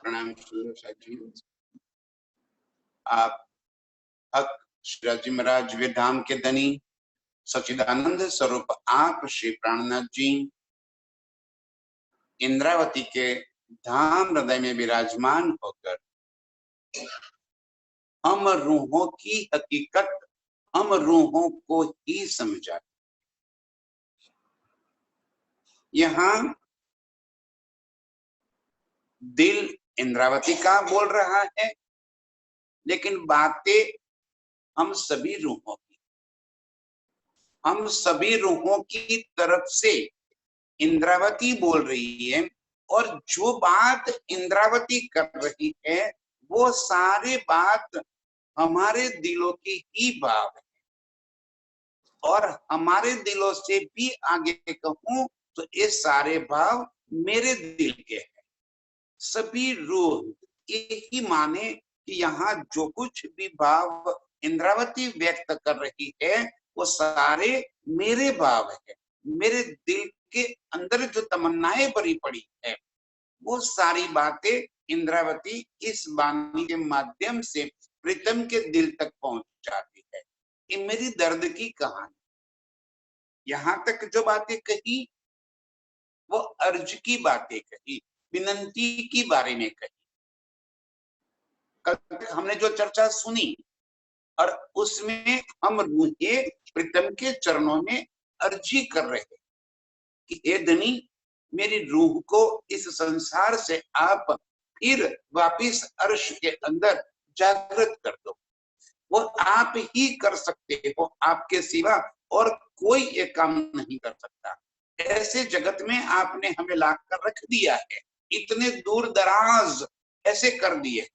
प्रणाम जी। आप हक श्री महाराज वे धाम के धनी सच्चिदानंद स्वरूप आप श्री प्राणनाथ जी इंद्रावती के धाम हृदय में विराजमान होकर हम रूहों की हकीकत हम रूहों को ही समझा। यहाँ दिल इंद्रावती का बोल रहा है, लेकिन बातें हम सभी रूहों की, हम सभी रूहों की तरफ से इंद्रावती बोल रही है। और जो बात इंद्रावती कर रही है वो सारे बात हमारे दिलों की ही भाव है। और हमारे दिलों से भी आगे कहूं तो ये सारे भाव मेरे दिल के हैं। सभी रूह एक ही माने कि यहाँ जो कुछ भी भाव इंद्रावती व्यक्त कर रही है वो सारे मेरे भाव है। मेरे दिल के अंदर जो तमन्नाएं भरी पड़ी है वो सारी बातें इंद्रावती इस वाणी के माध्यम से प्रीतम के दिल तक पहुंचाती है। ये मेरी दर्द की कहानी। यहाँ तक जो बातें कही वो अर्ज की बातें कही, विनंती की बारे में कही। कल तक हमने जो चर्चा सुनी और उसमें हम रूहे प्रीतम के चरणों में अर्जी कर रहे हैं कि हे धनी मेरी रूह को इस संसार से आप फिर वापिस अर्श के अंदर जागृत कर दो। वो आप ही कर सकते हो, आपके सिवा और कोई ये काम नहीं कर सकता। ऐसे जगत में आपने हमें लाकर रख दिया है, इतने दूर दराज ऐसे कर दिए,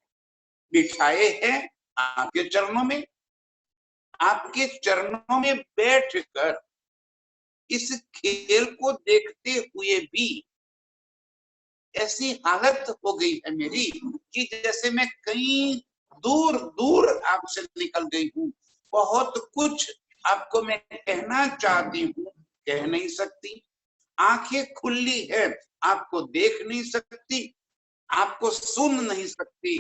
बिठाए हैं आपके चरणों में। आपके चरणों में बैठकर इस खेल को देखते हुए भी ऐसी हालत हो गई है मेरी कि जैसे मैं कहीं दूर दूर आपसे निकल गई हूँ। बहुत कुछ आपको मैं कहना चाहती हूँ, कह नहीं सकती। आंखें खुली है, आपको देख नहीं सकती, आपको सुन नहीं सकती।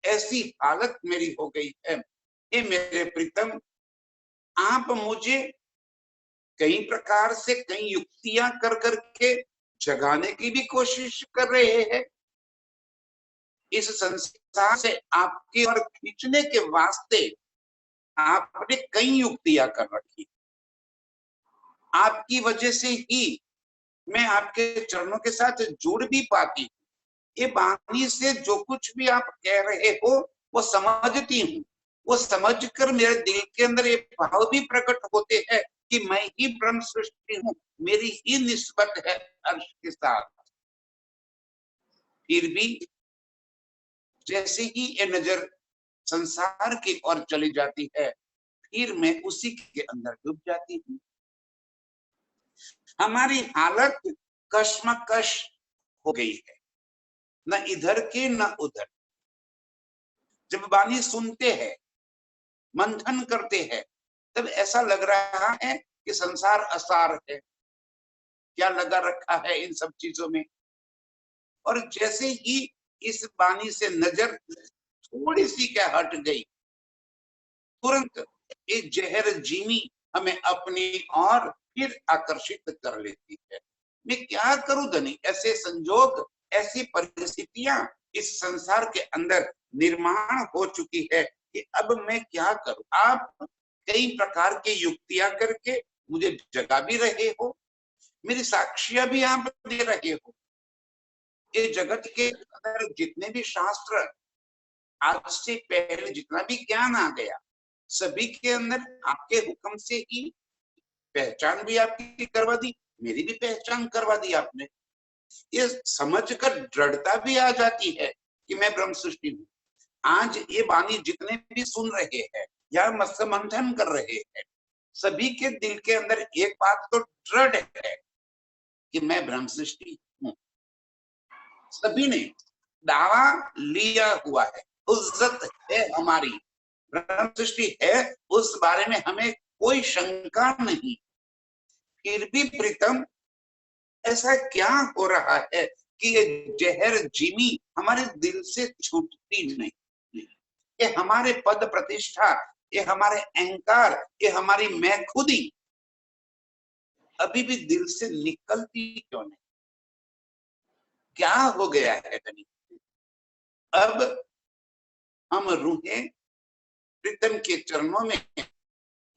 ऐसी हालत मेरी हो गई है। हे मेरे प्रीतम, आप मुझे कई प्रकार से कई युक्तियां कर करके जगाने की भी कोशिश कर रहे हैं। इस संसार से आपके और खींचने के वास्ते आपने कई युक्तियां कर रखी। आपकी वजह से ही मैं आपके चरणों के साथ जुड़ भी पाती हूँ। ये वाणी से जो कुछ भी आप कह रहे हो वो समझती हूँ। वो समझकर मेरे दिल के अंदर ये भाव भी प्रकट होते हैं कि मैं ही ब्रह्म सृष्टि हूँ, मेरी ही निस्बत है अर्श के साथ। फिर भी जैसे ही ये नजर संसार की ओर चली जाती है फिर मैं उसी के अंदर डूब जाती हूँ। हमारी हालत कश्मकश हो गई है, न इधर की न उधर। जब वाणी सुनते हैं, मंथन करते हैं, तब ऐसा लग रहा है कि संसार असार है, क्या लगा रखा है इन सब चीजों में। और जैसे ही इस वाणी से नजर थोड़ी सी क्या हट गई, तुरंत ये जहर जीनी हमें अपनी ओर फिर आकर्षित कर लेती है। मैं क्या करूं धनी, ऐसे संजोग ऐसी परिस्थितियां इस संसार के अंदर निर्माण हो चुकी है कि अब मैं क्या करूं। आप कई प्रकार की युक्तियां करके मुझे जगा भी रहे हो, मेरी साक्षियां भी आप दे रहे हो। ये जगत के अंदर जितने भी शास्त्र आज से पहले जितना भी ज्ञान आ गया, सभी के अंदर आपके हुक्म से ही पहचान भी आपकी करवा दी, मेरी भी पहचान करवा दी आपने। ये समझकर दृढ़ता भी आ जाती है कि मैं ब्रह्म सृष्टि हूँ। आज ये वाणी जितने भी सुन रहे हैं या मत्स्य मंथन कर रहे हैं, सभी के दिल के अंदर एक बात तो दृढ़ है कि मैं ब्रह्म सृष्टि हूँ। सभी ने दावा लिया हुआ है, उज्जत है हमारी, ब्रह्म सृष्टि है, उस बारे में हमें कोई शंका नहीं। फिर भी प्रीतम ऐसा क्या हो रहा है कि ये जहर जीमी हमारे दिल से छूटती नहीं। ये हमारे पद प्रतिष्ठा, ये हमारे अहंकार, ये हमारी मैं खुदी अभी भी दिल से निकलती क्यों नहीं? क्या हो गया है धनी? अब हम रूहें प्रीतम के चरणों में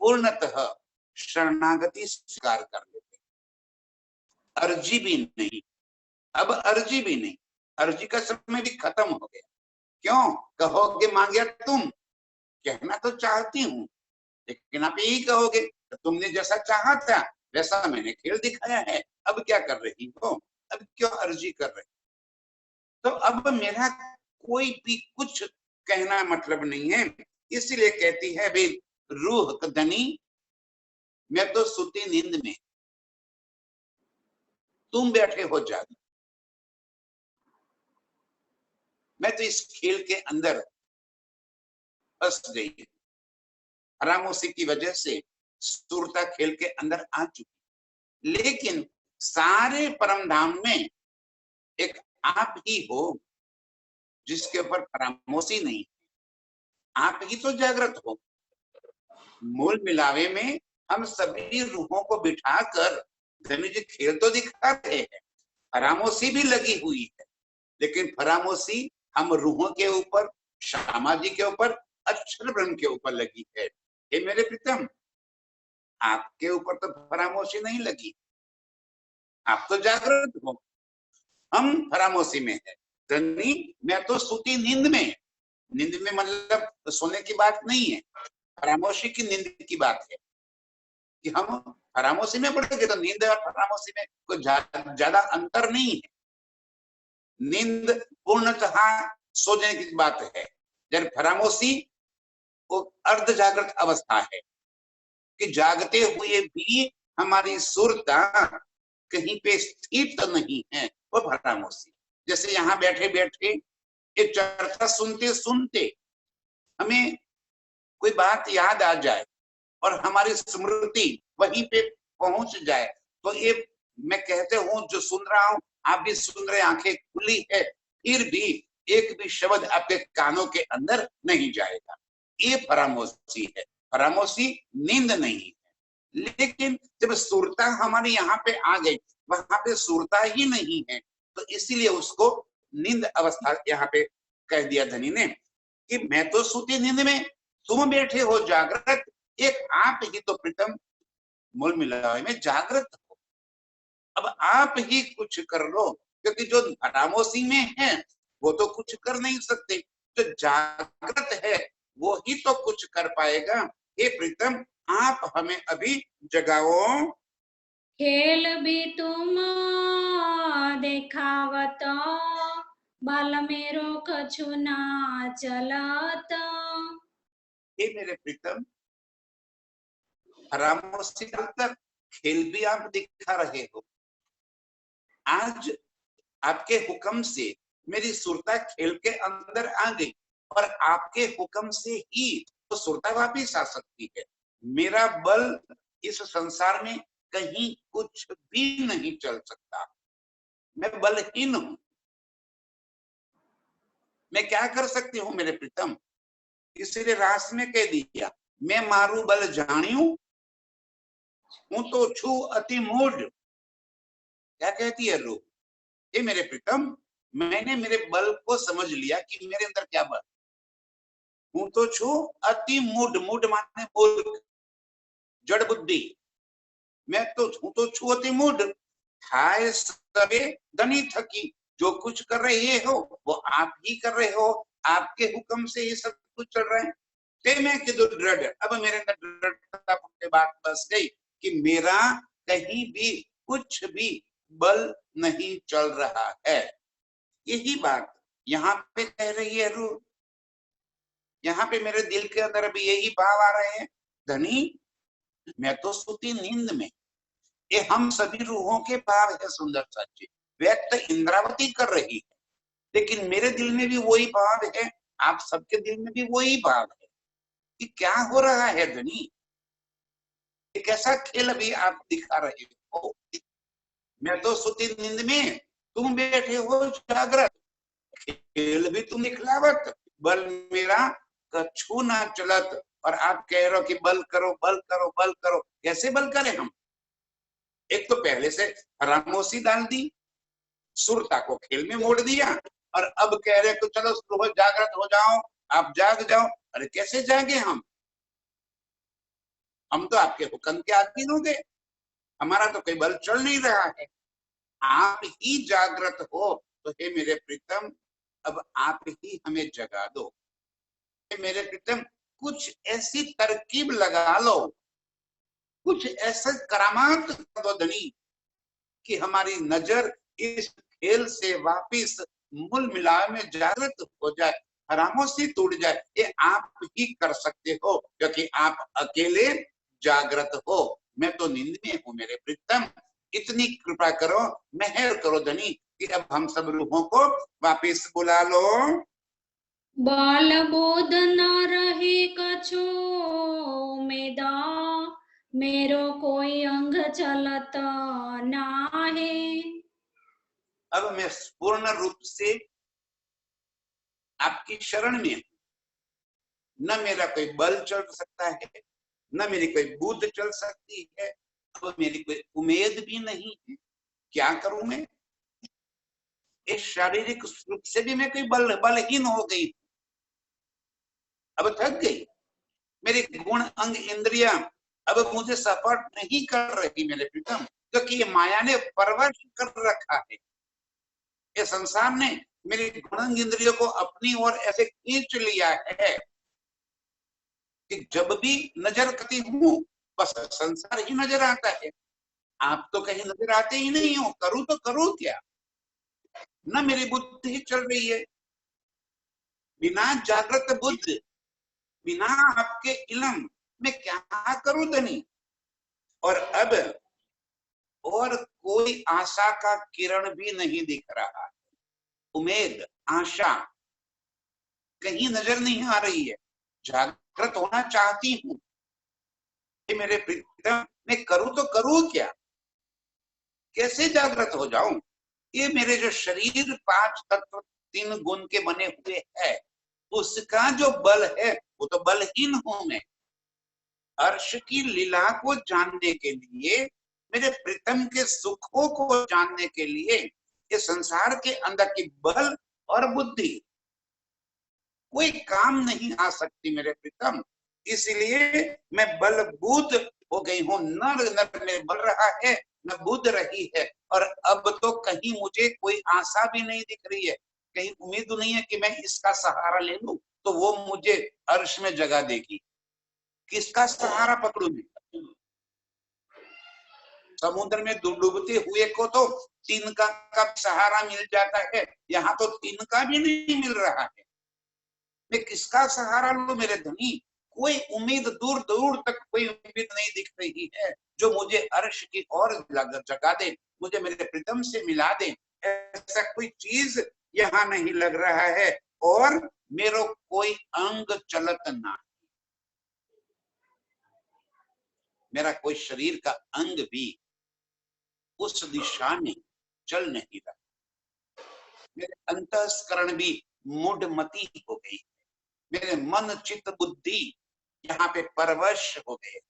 पूर्णतः शरणागति स्वीकार कर लेते, अर्जी भी नहीं, अब अर्जी भी नहीं, अर्जी का समय भी खत्म हो गया। क्यों कहोगे मांगे तुम? कहना तो चाहती हूँ, लेकिन आप यही कहोगे तुमने जैसा चाहा था वैसा मैंने खेल दिखाया है, अब क्या कर रही हो? अब क्यों अर्जी कर रही? तो अब मेरा कोई भी कुछ कहना मतलब नहीं है, इसलिए कहती है भाई रूह धनी मैं तो सुती नींद में, तुम बैठे हो जाग। मैं तो इस खेल के अंदर फंस गई, हरामोशी की वजह से सुरता खेल के अंदर आ चुकी। लेकिन सारे परम धाम में एक आप ही हो जिसके ऊपर फरामोशी नहीं, आप ही तो जागृत हो। मूल मिलावे में हम सभी रूहों को बिठाकर धनी जी खेल तो दिखा रहे हैं, फरामोशी भी लगी हुई है, लेकिन फरामोशी हम रूहों के ऊपर, श्यामा जी के ऊपर, अक्षर ब्रह्म के ऊपर लगी है। ये मेरे प्रीतम आपके ऊपर तो फरामोशी नहीं लगी, आप तो जागृत हो, हम फरामोशी में है। धनी मैं तो सूती नींद में, नींद में मतलब सोने की बात नहीं है, फरामोशी की नींद की बात है कि हम फरामोशी में पड़ गए। तो नींद और फरामोशी में कोई ज्यादा अंतर नहीं है। नींद पूर्णतः सोने की बात है, जब फरामोशी वो अर्ध जागृत अवस्था है कि जागते हुए भी हमारी सुरता कहीं पे स्थित नहीं है, वो फरामोशी। जैसे यहाँ बैठे बैठे एक चर्चा सुनते सुनते हमें कोई बात याद आ जाए और हमारी स्मृति वहीं पे पहुंच जाए, तो ये मैं कहते हूं जो सुन रहा हूं आप भी सुन रहे, आंखें खुली है, फिर भी एक भी शब्द आपके कानों के अंदर नहीं जाएगा, ये फरामोशी है। फरामोशी नींद नहीं है। लेकिन जब सुरता हमारी यहाँ पे आ गई, वहां पे सुरता ही नहीं है, तो इसीलिए उसको नींद अवस्था यहाँ पे कह दिया धनी ने कि मैं तो सूती नींद में, तुम बैठे हो जागृत, एक आप ही तो प्रीतम मूल मिलावे में जागृत हो। अब आप ही कुछ कर लो, क्योंकि जो फरामोशी में है वो तो कुछ कर नहीं सकते, जो जागृत है वो ही तो कुछ कर पाएगा। हे प्रीतम आप हमें अभी जगाओ। खेल भी तुम देखावत, बाल मेरो कछु ना चलत। हे मेरे प्रीतम फरामोशी डालकर खेल भी आप दिखा रहे हो। आज आपके हुक्म से मेरी सुरता खेल के अंदर आ गई और आपके हुक्म से ही तो सुरता वापिस आ सकती है। मेरा बल इस संसार में कहीं कुछ भी नहीं चल सकता, मैं बलहीन हूं। मैं क्या कर सकती हूँ मेरे प्रीतम? इसलिए रास में कह दिया मैं मारू बल जानियू, हूं तो छू अति मूढ़। क्या कहती है रूह? ये मेरे प्रीतम मैंने मेरे बल को समझ लिया कि मेरे अंदर क्या बल, हूं तो छू अति मूढ़, मूढ़ माने मूर्ख, जड़ बुद्धि, मैं तो हूं तो छू अति मूढ़। खाए सबे धनी थकी, जो कुछ कर रहे हो वो आप ही कर रहे हो, आपके हुक्म से ये सब कुछ चल रहा है। ते मैं कि दृढ़, अब मेरे अंदर दृढ़ता की बात बस गई कि मेरा कहीं भी कुछ भी बल नहीं चल रहा है। यही बात यहाँ पे कह रही है रूह। यहाँ पे मेरे दिल के अंदर अभी यही भाव आ रहे हैं, धनी मैं तो सूती नींद में। ये हम सभी रूहों के भाव है सुंदर सच्ची, व्यक्त इंद्रावती कर रही है, लेकिन मेरे दिल में भी वही भाव है, आप सबके दिल में भी वही भाव है कि क्या हो रहा है धनी, एक ऐसा खेल अभी आप दिखा रहे हो। मैं तो सूती नींद में, तुम बैठे हो जागृत, खेल भी तुम दिखलावत, बल मेरा कछु ना चलत, और आप कह रहे हो कि बल करो बल करो बल करो। कैसे बल करें हम? एक तो पहले से खामोशी डाल दी, सुरता को खेल में मोड़ दिया, और अब कह रहे तो चलो सुबह जागृत हो जाओ, आप जाग जाओ। अरे कैसे जागे हम तो आपके हुक्म के अधीन हो गए, हमारा तो कोई बल चल नहीं रहा है। आप ही जागृत हो, तो हे मेरे प्रीतम अब आप ही हमें जगा दो। हे मेरे प्रीतम कुछ ऐसी तरकीब लगा लो, कुछ ऐसा करामात कर दो धनी, कि हमारी नजर इस खेल से वापिस मूल मिलाव में जागृत हो जाए, खामोशी टूट जाए। ये आप ही कर सकते हो, क्योंकि आप अकेले जागृत हो। मैं तो नींद में हूँ मेरे प्रीतम, इतनी कृपा करो, मेहर करो धनी, कि अब हम सब रूहों को वापिस बुला लो। बाल बोध न रहे कछो मेदा, मेरो कोई अंग चलत नाहे। अब मैं पूर्ण रूप से आपकी शरण में हूं, न मेरा कोई बल चल सकता है, न मेरी कोई बुद्ध चल सकती है, अब मेरी कोई उम्मीद भी नहीं है। क्या करूं मैं? इस शारीरिक रूप से भी मैं कोई बलहीन हो गई, अब थक गई। मेरे गुण अंग इंद्रिया अब मुझे सपोर्ट नहीं कर रही मेरे प्रीतम, क्योंकि ये माया ने परवश कर रखा है। ये संसार ने मेरी गुण अंग इंद्रियों को अपनी ओर ऐसे खींच लिया है कि जब भी नजर करती हूँ बस संसार ही नजर आता है। आप तो कहीं नजर आते ही नहीं हो, करूं तो करूं क्या? न मेरी बुद्धि चल रही है, बिना जागृत बुद्ध, बिना आपके इलम मैं क्या करूं धनी? और अब और कोई आशा का किरण भी नहीं दिख रहा, उम्मीद आशा कहीं नजर नहीं आ रही है। जागृत होना चाहती हूँ मेरे प्रीतम, मैं करूं तो करूं क्या? कैसे जागृत हो जाऊं? ये मेरे जो शरीर 5 तत्व 3 गुण के बने हुए है, उसका जो बल है वो तो बलहीन हूं मैं। अर्श की लीला को जानने के लिए, मेरे प्रीतम के सुखों को जानने के लिए, ये संसार के अंदर की बल और बुद्धि कोई काम नहीं आ सकती मेरे प्रीतम। इसलिए मैं बलबूत हो गई हूँ, न में बल रहा है न बुद्ध रही है। और अब तो कहीं मुझे कोई आशा भी नहीं दिख रही है, कहीं उम्मीद नहीं है कि मैं इसका सहारा ले लूं तो वो मुझे अर्श में जगा देगी। किसका सहारा पकड़ू मैं? समुद्र में डूबते हुए को तो तिनका का सहारा मिल जाता है, यहाँ तो तिनका भी नहीं मिल रहा है। मैं किसका सहारा लूं मेरे धनी? कोई उम्मीद दूर दूर तक कोई उम्मीद नहीं दिख रही है जो मुझे अर्श की ओर जगा दे, मुझे मेरे प्रीतम से मिला दे। ऐसा कोई चीज यहाँ नहीं लग रहा है, और मेरो कोई अंग चलत ना, मेरा कोई शरीर का अंग भी उस दिशा में चल नहीं रहा। मेरे अंतस्करण भी मूढ़मती हो गई, मेरे मन चित्त बुद्धि यहाँ पे परवश हो गए।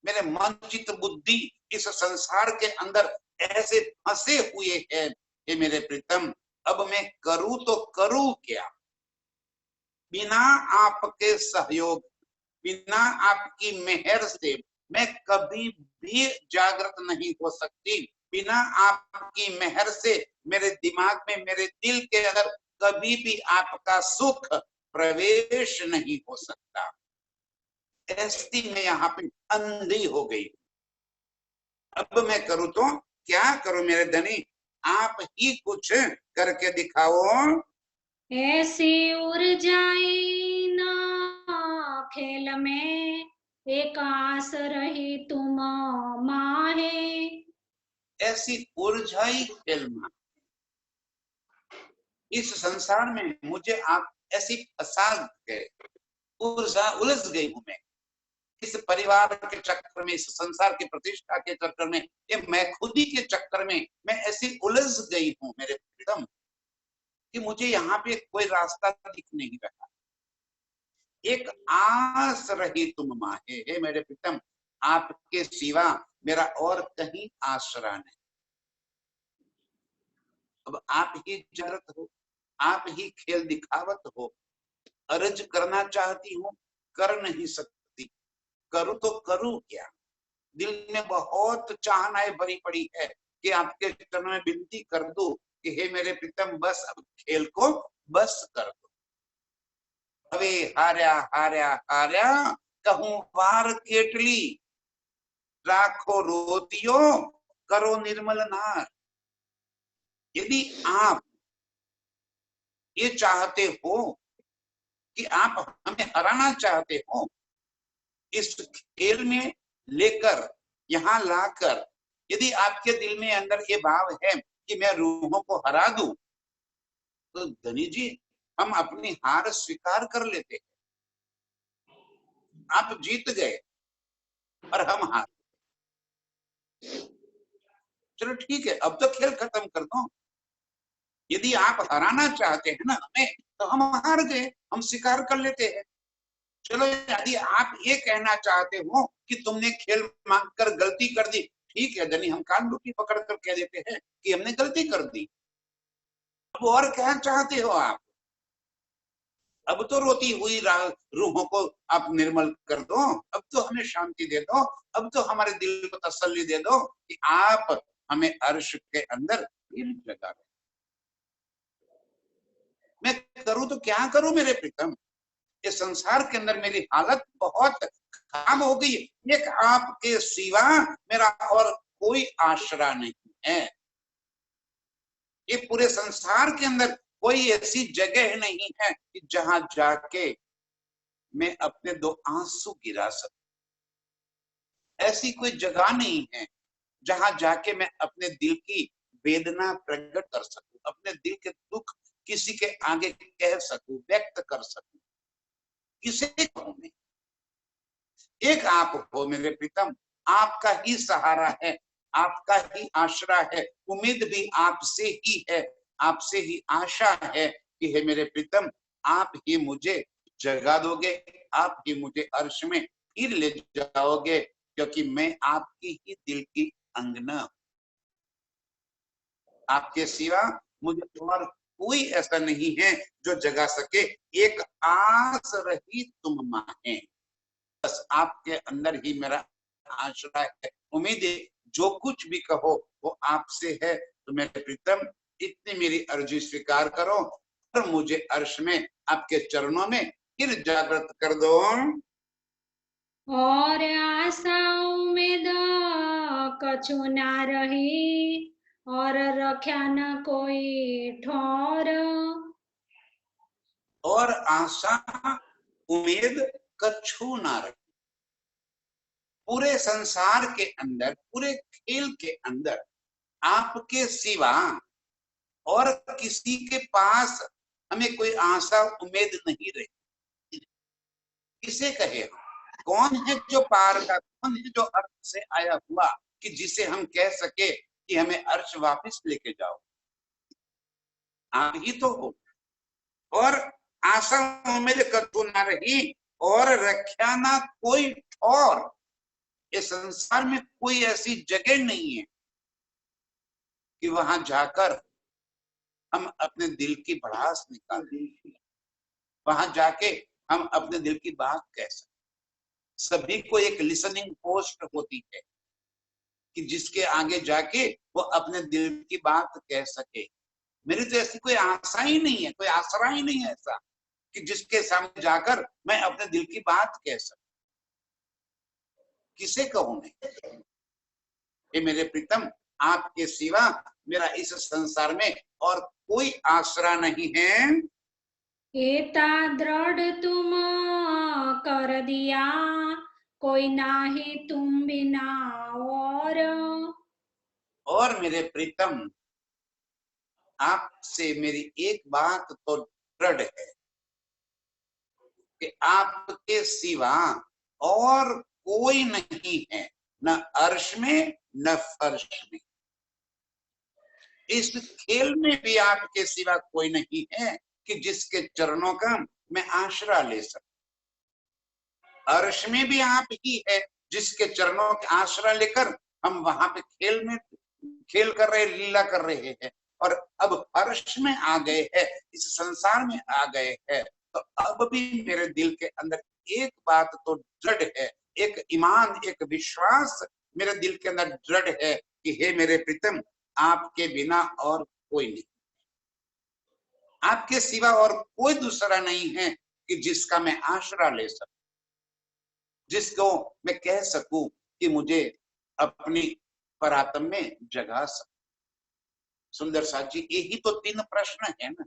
मेरे मन चित्त बुद्धि इस संसार के अंदर ऐसे फंसे हुए हैं ये मेरे प्रीतम, अब मैं करूं तो करूं क्या? बिना आपके सहयोग, बिना आपकी मेहर से मैं कभी भी जागृत नहीं हो सकती। बिना आपकी मेहर से मेरे दिमाग में, मेरे दिल के अंदर कभी भी आपका सुख प्रवेश नहीं हो सकता। ऐसी मैं यहाँ पे अंधी हो गई। अब मैं करूं तो क्या करूं मेरे धनी? आप ही कुछ करके दिखाओ। ऐसी ऊर्जाएं ना खेल में, एक आस रही तुम माहे। ऐसी उलझाई खेल में इस संसार में मुझे आप ऐसी फंसा गए, उलझ गई हूं मैं इस परिवार के चक्कर में, इस संसार की प्रतिष्ठा के चक्कर में, ये मैं खुद ही के चक्कर में मैं ऐसी उलझ गई हूं मेरे प्रीतम कि मुझे यहाँ पे कोई रास्ता दिख नहीं रहा। एक आस रही तुम माहे, हे मेरे प्रीतम आपके सिवा मेरा और कहीं आसरा नहीं। अब आप ही जगत हो, आप ही खेल दिखावत हो। अर्ज करना चाहती हूँ, कर नहीं सकती, करूँ तो करूँ क्या। दिल में बहुत चाहनाएं भरी पड़ी है कि आपके चरणों में विनती कर दूं कि हे मेरे प्रीतम बस अब खेल को बस कर दो। अबे हार्या हार्या हार्या कहूं वार केटली, राखो रोतियो करो निर्मल नार। यदि आप ये चाहते हो कि आप हमें हराना चाहते हो, इस खेल में लेकर यहाँ लाकर यदि आपके दिल में अंदर ये भाव है कि मैं रूहों को हरा दूं, तो धनी जी हम अपनी हार स्वीकार कर लेते हैं। आप जीत गए और हम हार। चलो ठीक है, अब तो खेल खत्म कर दो। यदि आप हराना चाहते हैं ना हमें, तो हम हार गए, हम स्वीकार कर लेते हैं। चलो यदि आप ये कहना चाहते हो कि तुमने खेल मांगकर गलती कर दी, ठीक है धनी, हम कान मुट्ठी पकड़ कर कह देते हैं कि हमने गलती कर दी। अब और क्या चाहते हो आप? अब तो रोती हुई रूहों को आप निर्मल कर दो, अब तो हमें शांति दे दो, अब तो हमारे दिल को तसल्ली दे दो कि आप हमें अर्श के अंदर फिर जगा दो। मैं करूं तो क्या करूं मेरे प्रीतम, इस संसार के अंदर मेरी हालत बहुत खराब हो गई। एक आपके सिवा मेरा और कोई आश्रय नहीं है। ये पूरे संसार के अंदर कोई ऐसी जगह नहीं है कि जहां जाके मैं अपने दो आंसू गिरा सकूं। ऐसी कोई जगह नहीं है जहां जाके मैं अपने दिल की वेदना प्रकट कर सकूं, अपने दिल के दुख किसी के आगे कह सकूं, व्यक्त कर सकूं। किसे कहूं मैं? एक आप हो मेरे प्रीतम, आपका ही सहारा है, आपका ही आश्रय है, उम्मीद भी आपसे ही है, आपसे ही आशा है कि हे मेरे प्रीतम आप ही मुझे जगा दोगे, आप ही मुझे अर्श में फिर ले जाओगे, क्योंकि मैं आपकी ही दिल की अंगना। आपके सिवा मुझे और कोई ऐसा नहीं है जो जगा सके। एक आस रही तुम माहे, बस आपके अंदर ही मेरा आश्रय है, उम्मीद है। जो कुछ भी कहो वो आपसे है, तो मेरे प्रीतम इतनी मेरी अर्जी स्वीकार करो और मुझे अर्श में आपके चरणों में फिर जागृत कर दो। और आशा उम्मीद कछु ना रही, और रख्या न कोई ठौर। और आशा उम्मीद कछु ना रही। पूरे संसार के अंदर, पूरे खेल के अंदर आपके सिवा और किसी के पास हमें कोई आशा उम्मीद नहीं रही। किसे कहे हम? कौन है जो पार का, कौन है जो अर्श से आया हुआ कि जिसे हम कह सके कि हमें अर्श वापस लेके जाओ? आप ही तो हो। और आशा उम्मीद कछु ना रही, और रख्या ना कोई ठौर। इस संसार में कोई ऐसी जगह नहीं है कि वहां जाकर हम अपने दिल की भड़ास निकालें, वहां जाके हम अपने दिल की बात कह सकते। सभी को एक लिसनिंग पोस्ट होती है कि जिसके आगे जाके वो अपने दिल की बात कह सके। मेरी तो ऐसी कोई आशा ही नहीं है, कोई आसरा ही नहीं है ऐसा कि जिसके सामने जाकर मैं अपने दिल की बात कह सकूं। किसे कहूं मैं? ये मेरे प्रीतम आपके सिवा मेरा इस संसार में और कोई आसरा नहीं है। एता दृढ़ तुम कर दिया, कोई नाही तुम बिना और मेरे प्रीतम आपसे मेरी एक बात तो दृढ़ है कि आपके सिवा और कोई नहीं है, न अर्श में न फर्श में। इस खेल में भी आपके सिवा कोई नहीं है कि जिसके चरणों का मैं आश्रय ले सकूं। अर्श में भी आप ही है जिसके चरणों के आश्रय लेकर हम वहां पे खेल कर रहे, लीला कर रहे हैं। और अब अर्श में आ गए हैं, इस संसार में आ गए हैं, तो अब भी मेरे दिल के अंदर एक बात तो दृढ़ है, एक ईमान, एक विश्वास मेरे दिल के अंदर दृढ़ है कि हे मेरे प्रीतम, आपके बिना और कोई नहीं, आपके सिवा और कोई दूसरा नहीं है कि जिसका मैं आश्रय ले सकूं, जिसको मैं कह सकूं कि मुझे अपनी परात्म में जगा सकूं। सुंदर साथ जी, यही तो 3 प्रश्न है ना।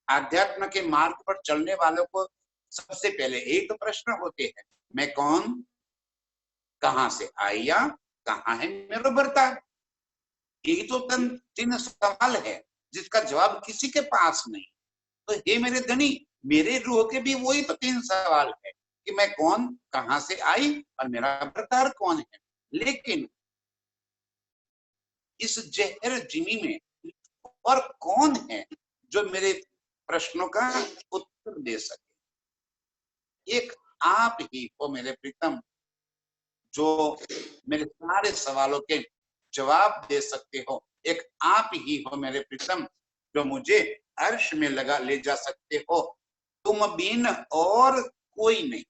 आध्यात्म के मार्ग पर चलने वालों को सबसे पहले एक तो प्रश्न होते हैं, मैं कौन, कहां से आया, कहां है मेरा बर्ताव। यही तो 3 सवाल है जिसका जवाब किसी के पास नहीं। तो हे मेरे धनी, मेरे रूह के भी वही तो 3 सवाल है कि मैं कौन, कहां से आई और मेरा बर्ताव कौन है। लेकिन इस जहर जिमी में और कौन है जो मेरे प्रश्नों का उत्तर दे सके। एक आप ही हो मेरे प्रीतम, जो मेरे सारे सवालों के जवाब दे सकते हो। एक आप ही हो मेरे प्रीतम, जो मुझे अर्श में लगा ले जा सकते हो। तुम बिन और कोई नहीं,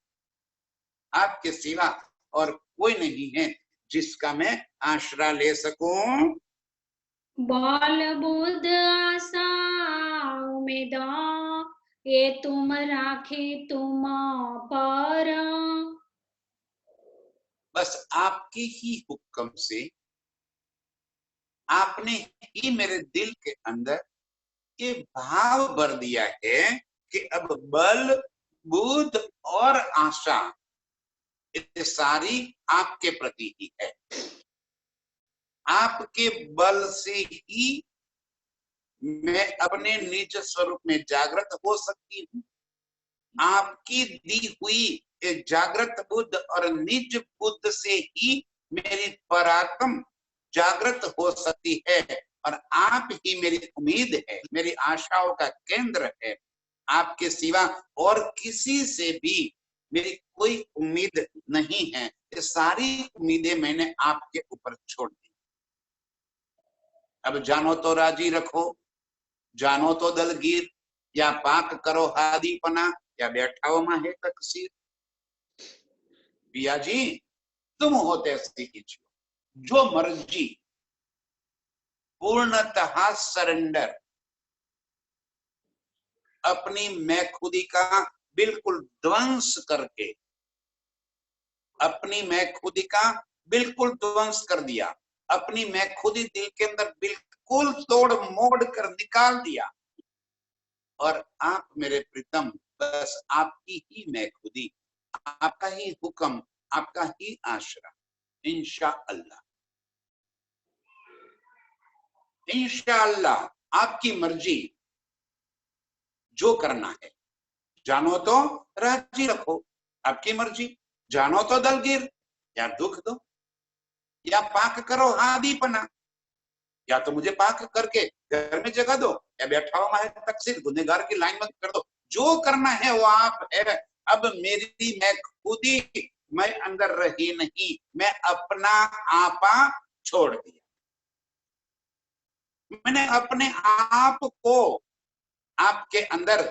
आपके सिवा और कोई नहीं है जिसका मैं आश्रय ले सकूं। बल बुद्ध आशा उम्मीद ये तुम राखे तुम पर। बस आपके ही हुक्म से आपने ही मेरे दिल के अंदर ये भाव भर दिया है कि अब बल, बुद्ध और आशा ये सारी आपके प्रति ही है। आपके बल से ही मैं अपने निज स्वरूप में जागृत हो सकती हूँ। आपकी दी हुई ये जागृत बुद्ध और निज बुद्ध से ही मेरी पराक्रम जागृत हो सकती है। और आप ही मेरी उम्मीद है, मेरी आशाओं का केंद्र है। आपके सिवा और किसी से भी मेरी कोई उम्मीद नहीं है। ये सारी उम्मीदें मैंने आपके ऊपर छोड़ दी। अब जानो तो राजी रखो, जानो तो दलगीर, या पाक करो हादीपना, या बैठाओ माहे तकसीर। पिया जी, तुम होते कीजिए जो मर्जी, पूर्णतः सरेंडर, अपनी मैं खुदी का बिल्कुल ध्वंस करके, अपनी मैं खुदी का बिल्कुल ध्वंस कर दिया, अपनी मैं खुदी दिल के अंदर बिल्कुल तोड़ मोड़ कर निकाल दिया। और आप मेरे प्रीतम, बस आपकी ही मैं खुदी, आपका ही हुक्म, आपका ही आश्रय। इंशाअल्लाह, इंशाअल्लाह आपकी मर्जी, जो करना है। जानो तो राजी रखो, आपकी मर्जी। जानो तो दलगीर, या दुख दो, या पाक करो हादीपना, या तो मुझे पाक करके घर में जगा दो, या बैठा हुआ है तकसीर, गुनहगार की लाइन में कर दो। जो करना है वो आप है। अब मेरी मैं खुदी मैं अंदर रही नहीं, मैं अपना आपा छोड़ दिया। मैंने अपने आप को आपके अंदर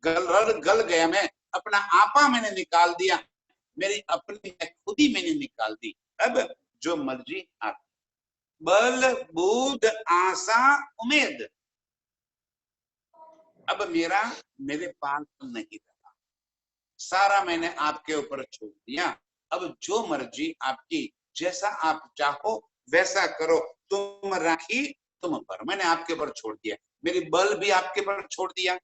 गल गया, मैं अपना आपा मैंने निकाल दिया, मेरी अपनी खुदी मैंने निकाल दी। अब जो मर्जी आप, बल बुद्ध आशा उम्मीद अब मेरे पास नहीं रहा, सारा मैंने आपके ऊपर छोड़ दिया। अब जो मर्जी आपकी, जैसा आप चाहो वैसा करो। तुम राखी तुम पर, मैंने आपके ऊपर छोड़ दिया। मेरी बल भी आपके ऊपर छोड़ दिया,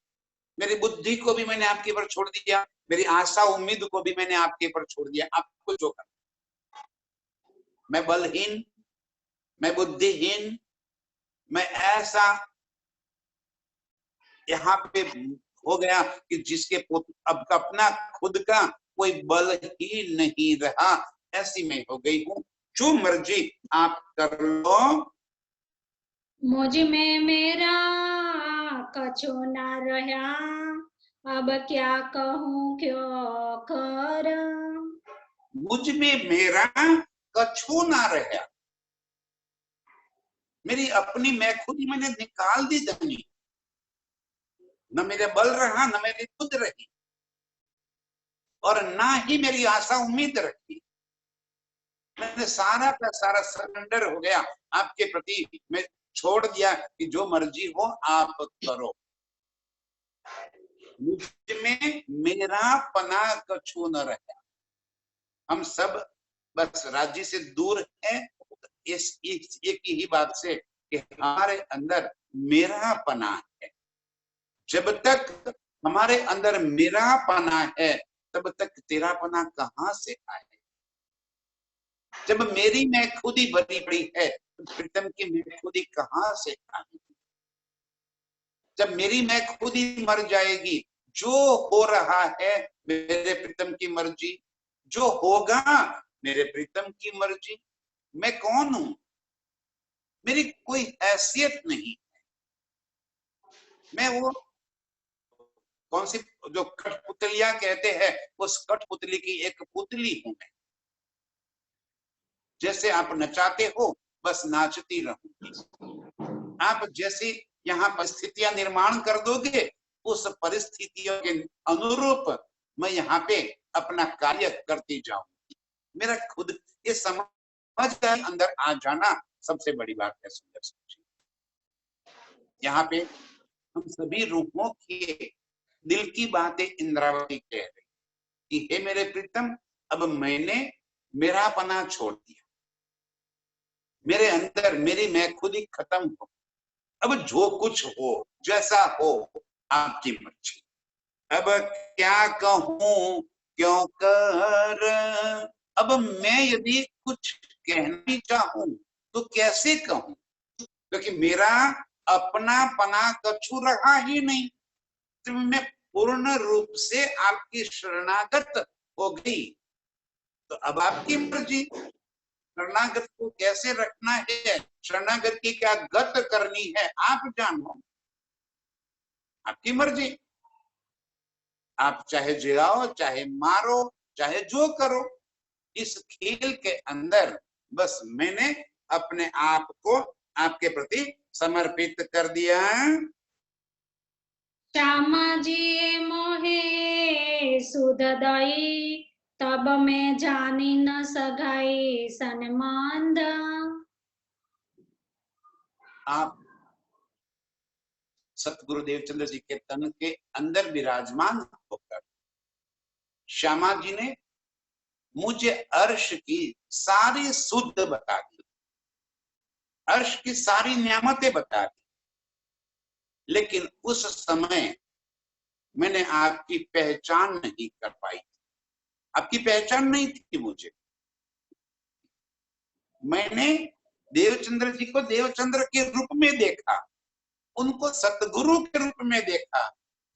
मेरी बुद्धि को भी मैंने आपके ऊपर छोड़ दिया, मेरी आशा उम्मीद को भी मैंने आपके ऊपर छोड़ दिया। आपको जो करना, मैं बलहीन, मैं बुद्धिहीन, मैं ऐसा यहाँ पे हो गया कि जिसके अब अपना खुद का कोई बल ही नहीं रहा, ऐसी मैं हो गई हूं। जो मर्जी आप कर लो, मुझ में मेरा कछु ना रहा, अब क्या कहूँ क्यों कर। मुझ में मेरा कछु ना रहा, मेरी अपनी मैं खुद ही मैंने निकाल दी जमीन, न मेरे बल रहा न मेरी खुद रही, और ना ही मेरी आशा उम्मीद रखी। मैंने सारा का सारा सरेंडर हो गया आपके प्रति, मैं छोड़ दिया कि जो मर्जी हो आप करो। मुझ में मेरा पना कछु न रहा, हम सब बस राज्य से दूर हैं इस एक ही बात से कि हमारे अंदर मेरा पना है। जब तक हमारे अंदर मेरा पना है तब तक तेरा पना कहां से आए। जब मेरी मैं खुद ही भरी पड़ी है तो प्रीतम की मैं खुद ही कहां से आएगी। जब मेरी मैं खुद ही मर जाएगी, जो हो रहा है मेरे प्रीतम की मर्जी, जो होगा मेरे प्रीतम की मर्जी। मैं कौन हूं, मेरी कोई हैसियत नहीं। मैं वो कौन सी जो कठपुतलियां कहते हैं, उस कठपुतली की एक पुतली हूं मैं। जैसे आप नचाते हो बस नाचती रहूंगी। आप जैसी यहाँ परिस्थितियां निर्माण कर दोगे उस परिस्थितियों के अनुरूप मैं यहाँ पे अपना कार्य करती जाऊंगी। मेरा खुद ये समझ अंदर आ जाना सबसे बड़ी बात है। सुंदर जी, यहाँ पे हम सभी रूपों के दिल की बातें इंद्रावती कह रही कि हे मेरे प्रीतम, अब मैंने मेरा पना छोड़ दिया, मेरे अंदर मेरी मैं खुद ही खत्म हो। अब जो कुछ हो जैसा हो आपकी मर्जी। अब क्या कहूं क्यों कर, अब मैं यदि कुछ कहना चाहूं तो कैसे कहूं, क्योंकि मेरा अपना पना कछु रहा ही नहीं। तो मैं पूर्ण रूप से आपकी शरणागत हो गई। तो अब आपकी मर्जी, शरणागत को कैसे रखना है, शरणागत की क्या गत करनी है आप जानो, आपकी मर्जी। आप चाहे जिलाओ चाहे मारो चाहे जो करो, इस खेल के अंदर बस मैंने अपने आप को आपके प्रति समर्पित कर दिया। श्यामा जी मोहे सुध दई, तब मैं जानी न सगाई सनमांद। आप सतगुरु देवचंद्र जी के तन के अंदर विराजमान होकर श्यामा जी ने मुझे अर्श की सारी शुद्ध बता दी, अर्श की सारी नियामतें बता दी, लेकिन उस समय मैंने आपकी पहचान नहीं कर पाई। आपकी पहचान नहीं थी मुझे। मैंने देवचंद्र जी को देवचंद्र के रूप में देखा, उनको सतगुरु के रूप में देखा,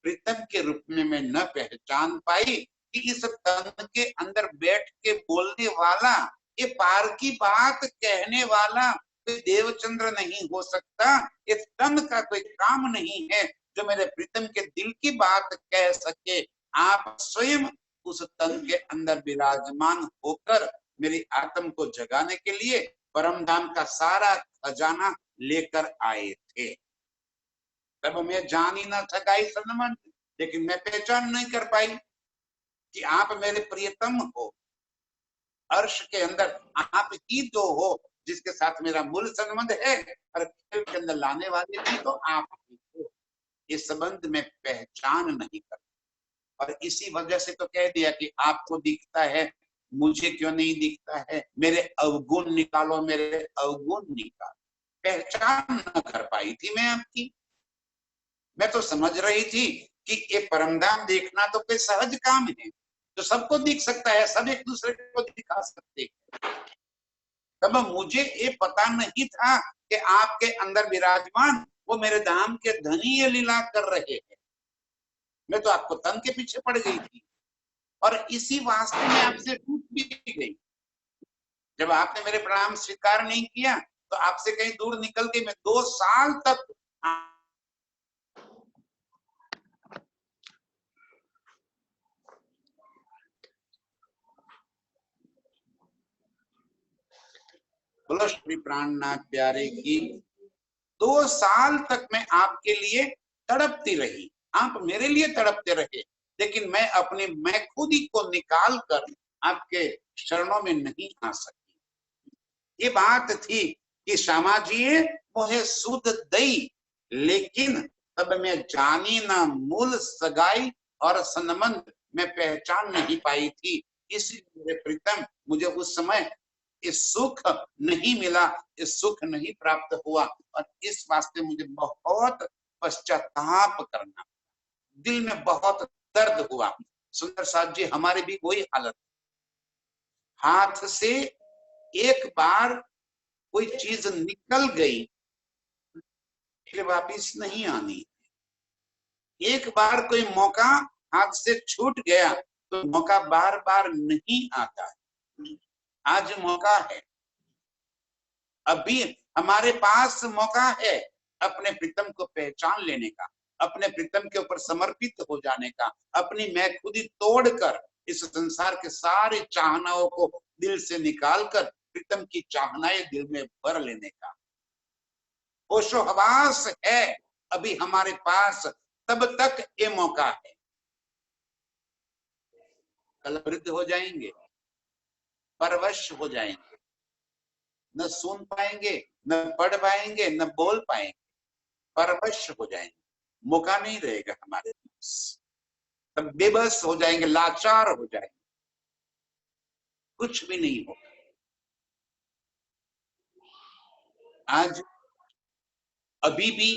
प्रीतम के रूप में मैं न पहचान पाई कि इस तन के अंदर बैठ के बोलने वाला, ये पार की बात कहने वाला कोई देवचंद्र नहीं हो सकता। इस तन का कोई काम नहीं है जो मेरे प्रीतम के दिल की बात कह सके। आप स्वयं उस तन के अंदर विराजमान होकर मेरी आत्म को जगाने के लिए परम धाम का सारा खजाना लेकर आए थे। तब मैं जान ही ना सकाई सनमन, लेकिन मैं पहचान नहीं कर पाई कि आप मेरे प्रियतम हो। अर्श के अंदर आप ही तो हो जिसके साथ मेरा मूल संबंध है, और खेल के अंदर लाने वाले भी तो आप ही हो। इस संबंध में पहचान नहीं कर, और इसी वजह से तो कह दिया कि आपको दिखता है मुझे क्यों नहीं दिखता है, मेरे अवगुण निकालो, मेरे अवगुण निकालो। पहचान न कर पाई थी मैं आपकी। मैं तो समझ रही थी कि ये परमधाम देखना तो कोई सहज काम है, जो सबको दिख सकता है, सब एक दूसरे को दिखा सकते हैं। तब मुझे ये पता नहीं था कि आपके अंदर विराजमान वो मेरे धाम के धनी ये लीला कर रहे हैं। मैं तो आपको तन के पीछे पड़ गई थी, और इसी वास्ते में आपसे टूट भी गई। जब आपने मेरे प्रणाम स्वीकार नहीं किया तो आपसे कहीं दूर निकल के मैं 2 साल तक बोलो श्री प्राणनाथ प्यारे की। 2 साल तक मैं आपके लिए तड़पती रही, आप मेरे लिए तड़पते रहे, लेकिन मैं अपने मैं खुद ही को निकाल कर आपके शरणों में नहीं आ सकी। ये बात थी कि श्यामा जी मोहे सुध दई, लेकिन तब मैं जानी ना मूल सगाई और संबंध मैं पहचान नहीं पाई थी। इसलिए मेरे प्रीतम मुझे उस समय इस सुख नहीं मिला, इस सुख नहीं प्राप्त हुआ, और इस वास्ते मुझे बहुत पश्चाताप करना, दिल में बहुत दर्द हुआ। सुंदर साहब जी, हमारी भी वही हालत, हाथ से एक बार कोई चीज निकल गई फिर वापिस नहीं आनी। एक बार कोई मौका हाथ से छूट गया तो मौका बार बार नहीं आता है। आज मौका है, अभी हमारे पास मौका है अपने प्रीतम को पहचान लेने का, अपने प्रीतम के ऊपर समर्पित हो जाने का, अपनी मैं खुद ही तोड़कर इस संसार के सारे चाहनाओं को दिल से निकालकर प्रीतम की चाहनाएं दिल में भर लेने का होशो हवास है अभी हमारे पास, तब तक ये मौका है। कल वृद्ध हो जाएंगे, परवश हो जाएंगे, न सुन पाएंगे, न पढ़ पाएंगे, न बोल पाएंगे, परवश हो जाएंगे, मौका नहीं रहेगा हमारे पास, तब बेबस हो जाएंगे, लाचार हो जाएंगे, कुछ भी नहीं होगा। आज अभी भी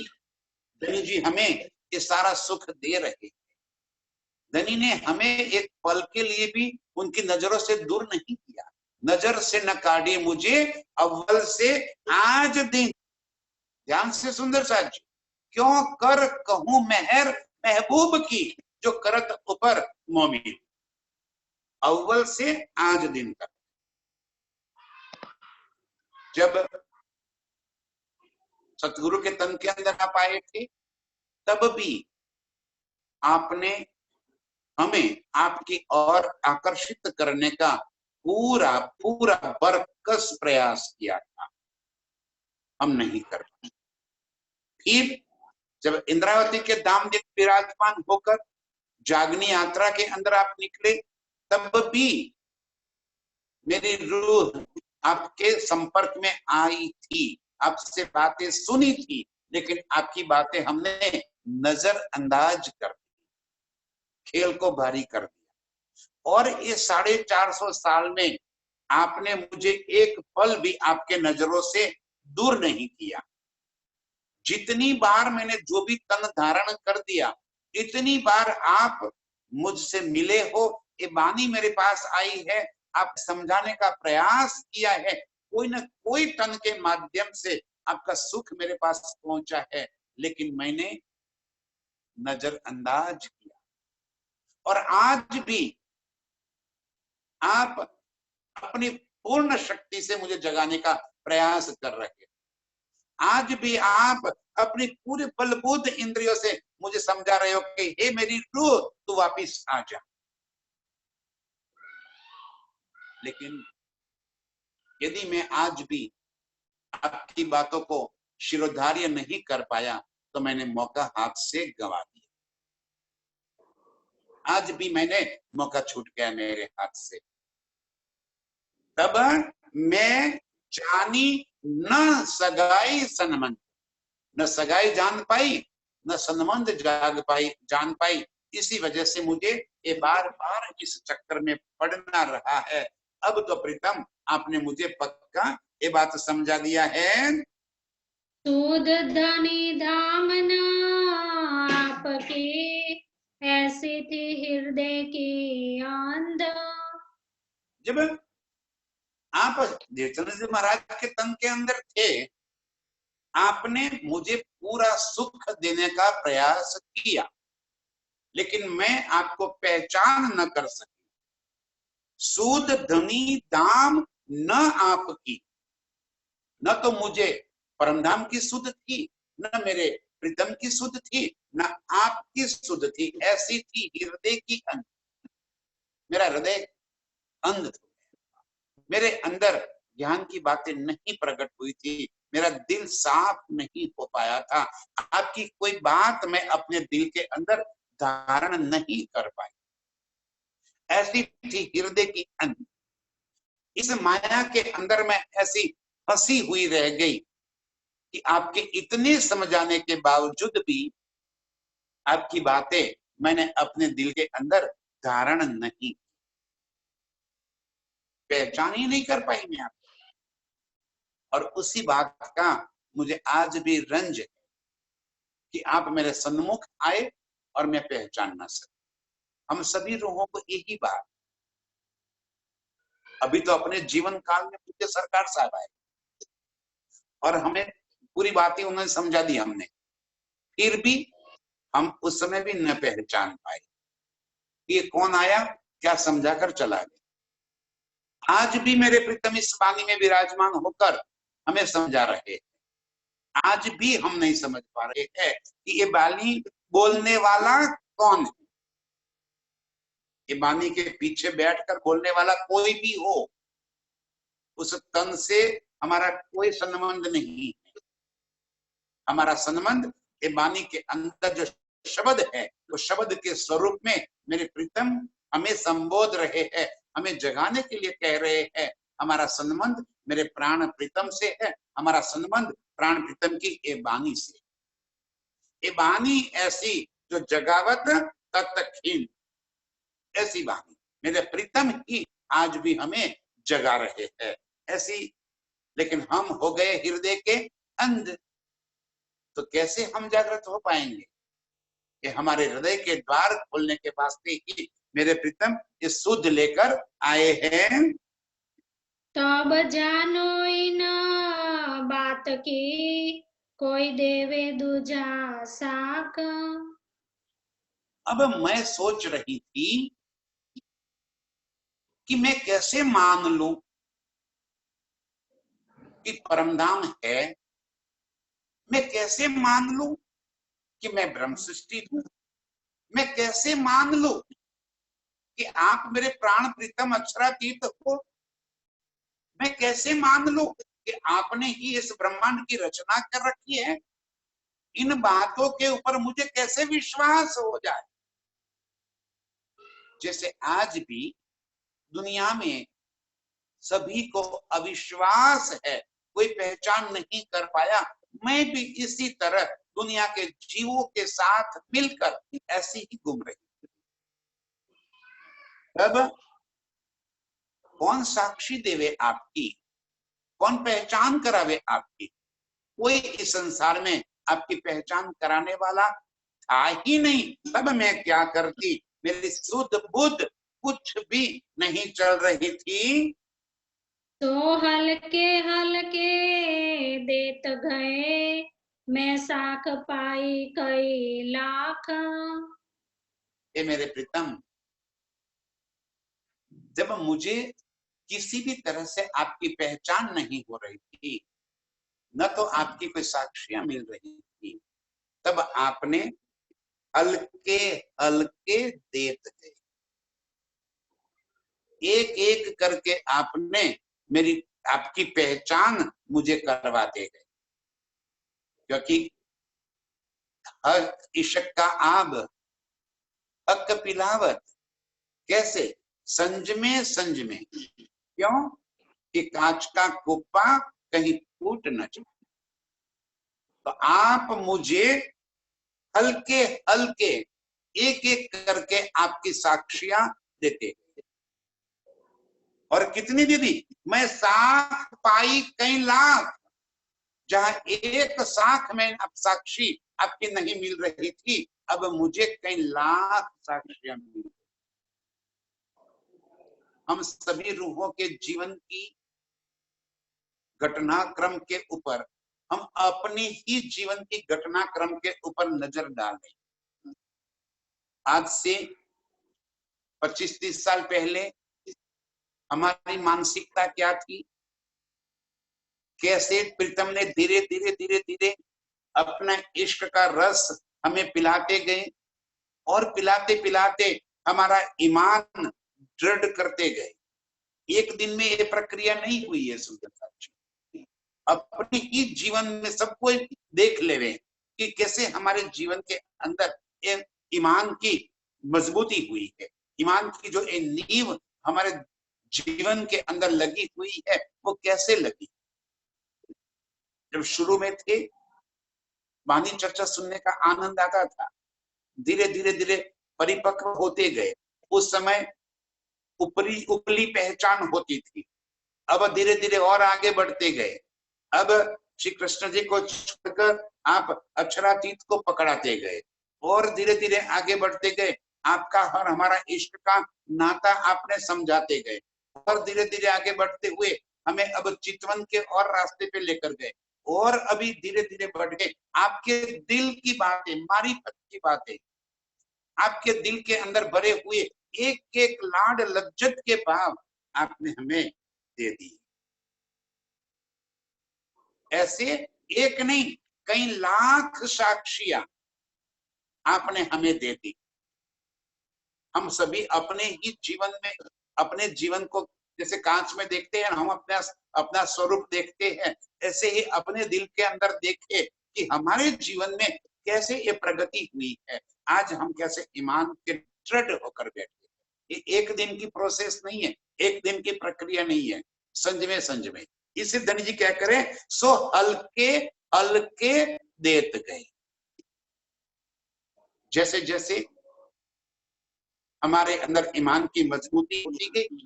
धनी जी हमें ये सारा सुख दे रहे, धनी ने हमें एक पल के लिए भी उनकी नजरों से दूर नहीं किया। नजर से न काटे मुझे अव्वल से आज दिन, ध्यान से सुंदर साहब जी, क्यों कर कहूं मेहर महबूब की जो करत ऊपर मोमिन, अव्वल से आज दिन तक। जब सतगुरु के तन के अंदर आप आए थे तब भी आपने हमें आपकी ओर आकर्षित करने का पूरा पूरा बरकस प्रयास किया था, हम नहीं कर पाए। फिर जब इंद्रावती के दामदेव विराजमान होकर जागनी यात्रा के अंदर आप निकले तब भी मेरी रूह आपके संपर्क में आई थी, आपसे बातें सुनी थी, लेकिन आपकी बातें हमने नजरअंदाज कर दी, खेल को भारी कर दिया। और ये 450 साल में आपने मुझे एक पल भी आपके नजरों से दूर नहीं किया। जितनी बार मैंने जो भी तन धारण कर दिया, इतनी बार आप मुझसे मिले हो, ये वाणी मेरे पास आई है, आप समझाने का प्रयास किया है, कोई ना कोई तन के माध्यम से आपका सुख मेरे पास पहुंचा है, लेकिन मैंने नजरअंदाज किया। और आज भी आप अपनी पूर्ण शक्ति से मुझे जगाने का प्रयास कर रहे हैं। आज भी आप अपनी पूरे बलबूत इंद्रियों से मुझे समझा रहे हो कि हे मेरी रूह तू वापिस आ जा। लेकिन यदि मैं आज भी आपकी बातों को शिरोधार्य नहीं कर पाया तो मैंने मौका हाथ से गंवा दिया। आज भी मैंने मौका छूट गया मेरे हाथ से। तब मैं जानी न सगाई सनमंद, न सगाई जान पाई, न सनमंद जान पाई। इसी वजह से मुझे ये बार बार इस चक्कर में पड़ना रहा है। अब तो प्रीतम आपने मुझे पक्का ये बात समझा दिया है। सूद धनी धामना आपके, ऐसी थी हृदय की आंध। जब आप देवचंद्र जी महाराज के तन के अंदर थे, आपने मुझे पूरा सुख देने का प्रयास किया, लेकिन मैं आपको पहचान न कर सकी। सूद धनी दाम न आपकी, न तो मुझे परमधाम की सुध थी, न मेरे प्रीतम की सुध थी, न आपकी सुध थी। ऐसी थी हृदय की अंध। मेरा हृदय अंध था, मेरे अंदर ज्ञान की बातें नहीं प्रकट हुई थी, मेरा दिल साफ नहीं हो पाया था। आपकी कोई बात मैं अपने दिल के अंदर धारण नहीं कर पाई। ऐसी थी हृदय की अंध। इस माया के अंदर मैं ऐसी फंसी हुई रह गई कि आपके इतने समझाने के बावजूद भी आपकी बातें मैंने अपने दिल के अंदर धारण नहीं, पहचान ही नहीं कर पाई मैं आपको। और उसी बात का मुझे आज भी रंज है कि आप मेरे सन्मुख आए और मैं पहचान ना सका। हम सभी रूहों को एक ही बात, अभी तो अपने जीवन काल में पूज्य सरकार साहब आए और हमें पूरी बातें उन्होंने समझा दी हमने, फिर भी हम उस समय भी न पहचान पाए ये कौन आया, क्या समझा कर चला गया। आज भी मेरे प्रीतम इस वाणी में विराजमान होकर हमें समझा रहे हैं। आज भी हम नहीं समझ पा रहे हैं कि ये वाणी बोलने वाला कौन है। ये वाणी के पीछे बैठकर बोलने वाला कोई भी हो, उस तन से हमारा कोई संबंध नहीं है। हमारा संबंध ये वाणी के अंदर जो शब्द है, वो शब्द के स्वरूप में मेरे प्रीतम हमें संबोध रहे हैं, हमें जगाने के लिए कह रहे हैं। हमारा संबंध मेरे प्राण प्रीतम से है, हमारा संबंध प्राण प्रीतम की ये वाणी से। ये वाणी ऐसी जो जगावत तत्क्षीण, ऐसी वाणी मेरे प्रीतम ही आज भी हमें जगा रहे हैं ऐसी। लेकिन हम हो गए हृदय के अंध, तो कैसे हम जागृत हो पाएंगे। ये हमारे हृदय के द्वार खोलने के वास्ते ही मेरे प्रीतम इस सुध लेकर आए हैं। तब जानो इन बात की, कोई देवे दूजा साक। अब मैं सोच रही थी कि मैं कैसे मान लूं कि परमधाम है, मैं कैसे मान लूं कि मैं ब्रह्म सृष्टि हूं, मैं कैसे मान लूं कि आप मेरे प्राण प्रीतम अक्षरातीत हो, मैं कैसे मान लूं कि आपने ही इस ब्रह्मांड की रचना कर रखी है। इन बातों के ऊपर मुझे कैसे विश्वास हो जाए। जैसे आज भी दुनिया में सभी को अविश्वास है, कोई पहचान नहीं कर पाया, मैं भी इसी तरह दुनिया के जीवों के साथ मिलकर ऐसी ही घूम रही। अब कौन साक्षी देवे आपकी, कौन पहचान करावे आपकी। कोई इस संसार में आपकी पहचान कराने वाला था ही नहीं। तब मैं क्या करती, मेरी शुद्ध बुद्ध कुछ भी नहीं चल रही थी। तो हल्के हल्के देत गए, मैं साख पाई कई लाख। ये मेरे प्रीतम, जब मुझे किसी भी तरह से आपकी पहचान नहीं हो रही थी, न तो आपकी कोई साक्षियां मिल रही थी, तब आपने हल्के हल्के देत गए, एक एक करके आपने मेरी आपकी पहचान मुझे करवाते गए। क्योंकि हक इश्क का आब हक पिलावत, कैसे संजमे संजमे, क्यों कि कांच का कुप्पा कहीं फूट न जाए। तो आप मुझे हल्के हल्के एक एक करके आपकी साक्षियां देते। और कितनी दीदी, मैं साख पाई कई लाख। जहां एक साख में अब साक्षी आपकी नहीं मिल रही थी, अब मुझे कई लाख साक्षियां मिली। हम सभी रूहों के जीवन की घटनाक्रम के ऊपर, हम अपनी ही जीवन की घटनाक्रम के ऊपर नजर डालें। आज से 25-30 साल पहले हमारी मानसिकता क्या थी, कैसे प्रीतम ने धीरे धीरे धीरे धीरे अपना इश्क का रस हमें पिलाते गए और पिलाते पिलाते हमारा ईमान दृढ़ करते गए। एक दिन में ये प्रक्रिया नहीं हुई है सुंदर साथी। अपने ही जीवन में सबको देख ले रहे कि कैसे हमारे जीवन के अंदर ईमान की मजबूती हुई है। ईमान की जो एक नींव हमारे जीवन के अंदर लगी हुई है वो कैसे लगी। जब शुरू में थे वाणी चर्चा सुनने का आनंद आता था, धीरे धीरे धीरे परिपक्व होते गए। उस समय उपली पहचान होती थी। अब धीरे धीरे और आगे बढ़ते गए। अब श्री कृष्ण जी को छोड़कर आप अक्षरातीत को पकड़ाते गए और धीरे धीरे आगे बढ़ते गए। आपका और हमारा इश्क का नाता आपने समझाते गए और धीरे धीरे आगे बढ़ते हुए हमें अब चितवन के और रास्ते पे लेकर गए और अभी धीरे धीरे बढ़ गए। आपके दिल की बातें, मारिफत की बातें, आपके दिल के अंदर भरे हुए एक एक लाड लज्जत के भाव आपने हमें दे दिए। ऐसे एक नहीं कई लाख साक्षियां आपने हमें दे दी। हम सभी अपने ही जीवन में अपने जीवन को जैसे कांच में देखते हैं, हम अपना अपना स्वरूप देखते हैं, ऐसे ही अपने दिल के अंदर देखे कि हमारे जीवन में कैसे ये प्रगति हुई है। आज हम कैसे ईमान के दृढ़ होकर बैठे। ये एक दिन की प्रोसेस नहीं है, एक दिन की प्रक्रिया नहीं है, संजमे संजमे। इसे धनी जी क्या करें, सो हल्के हल्के देत गए। जैसे जैसे हमारे अंदर ईमान की मजबूती होती गई,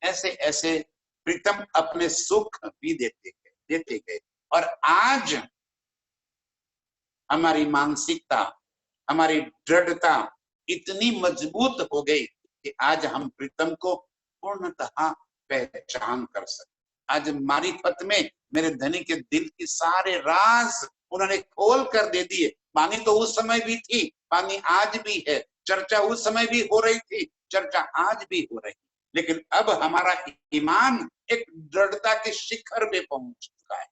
ऐसे ऐसे प्रीतम अपने सुख भी देते गए। और आज हमारी मानसिकता, हमारी दृढ़ता इतनी मजबूत हो गई कि आज हम प्रीतम को पूर्णतः पहचान कर सकते। आज मारिफत में मेरे धनी के दिल की सारे राज उन्होंने खोल कर दे दिए। वाणी तो उस समय भी थी, वाणी आज भी है, चर्चा उस समय भी हो रही थी, चर्चा आज भी हो रही, लेकिन अब हमारा ईमान एक दृढ़ता के शिखर में पहुंच चुका है।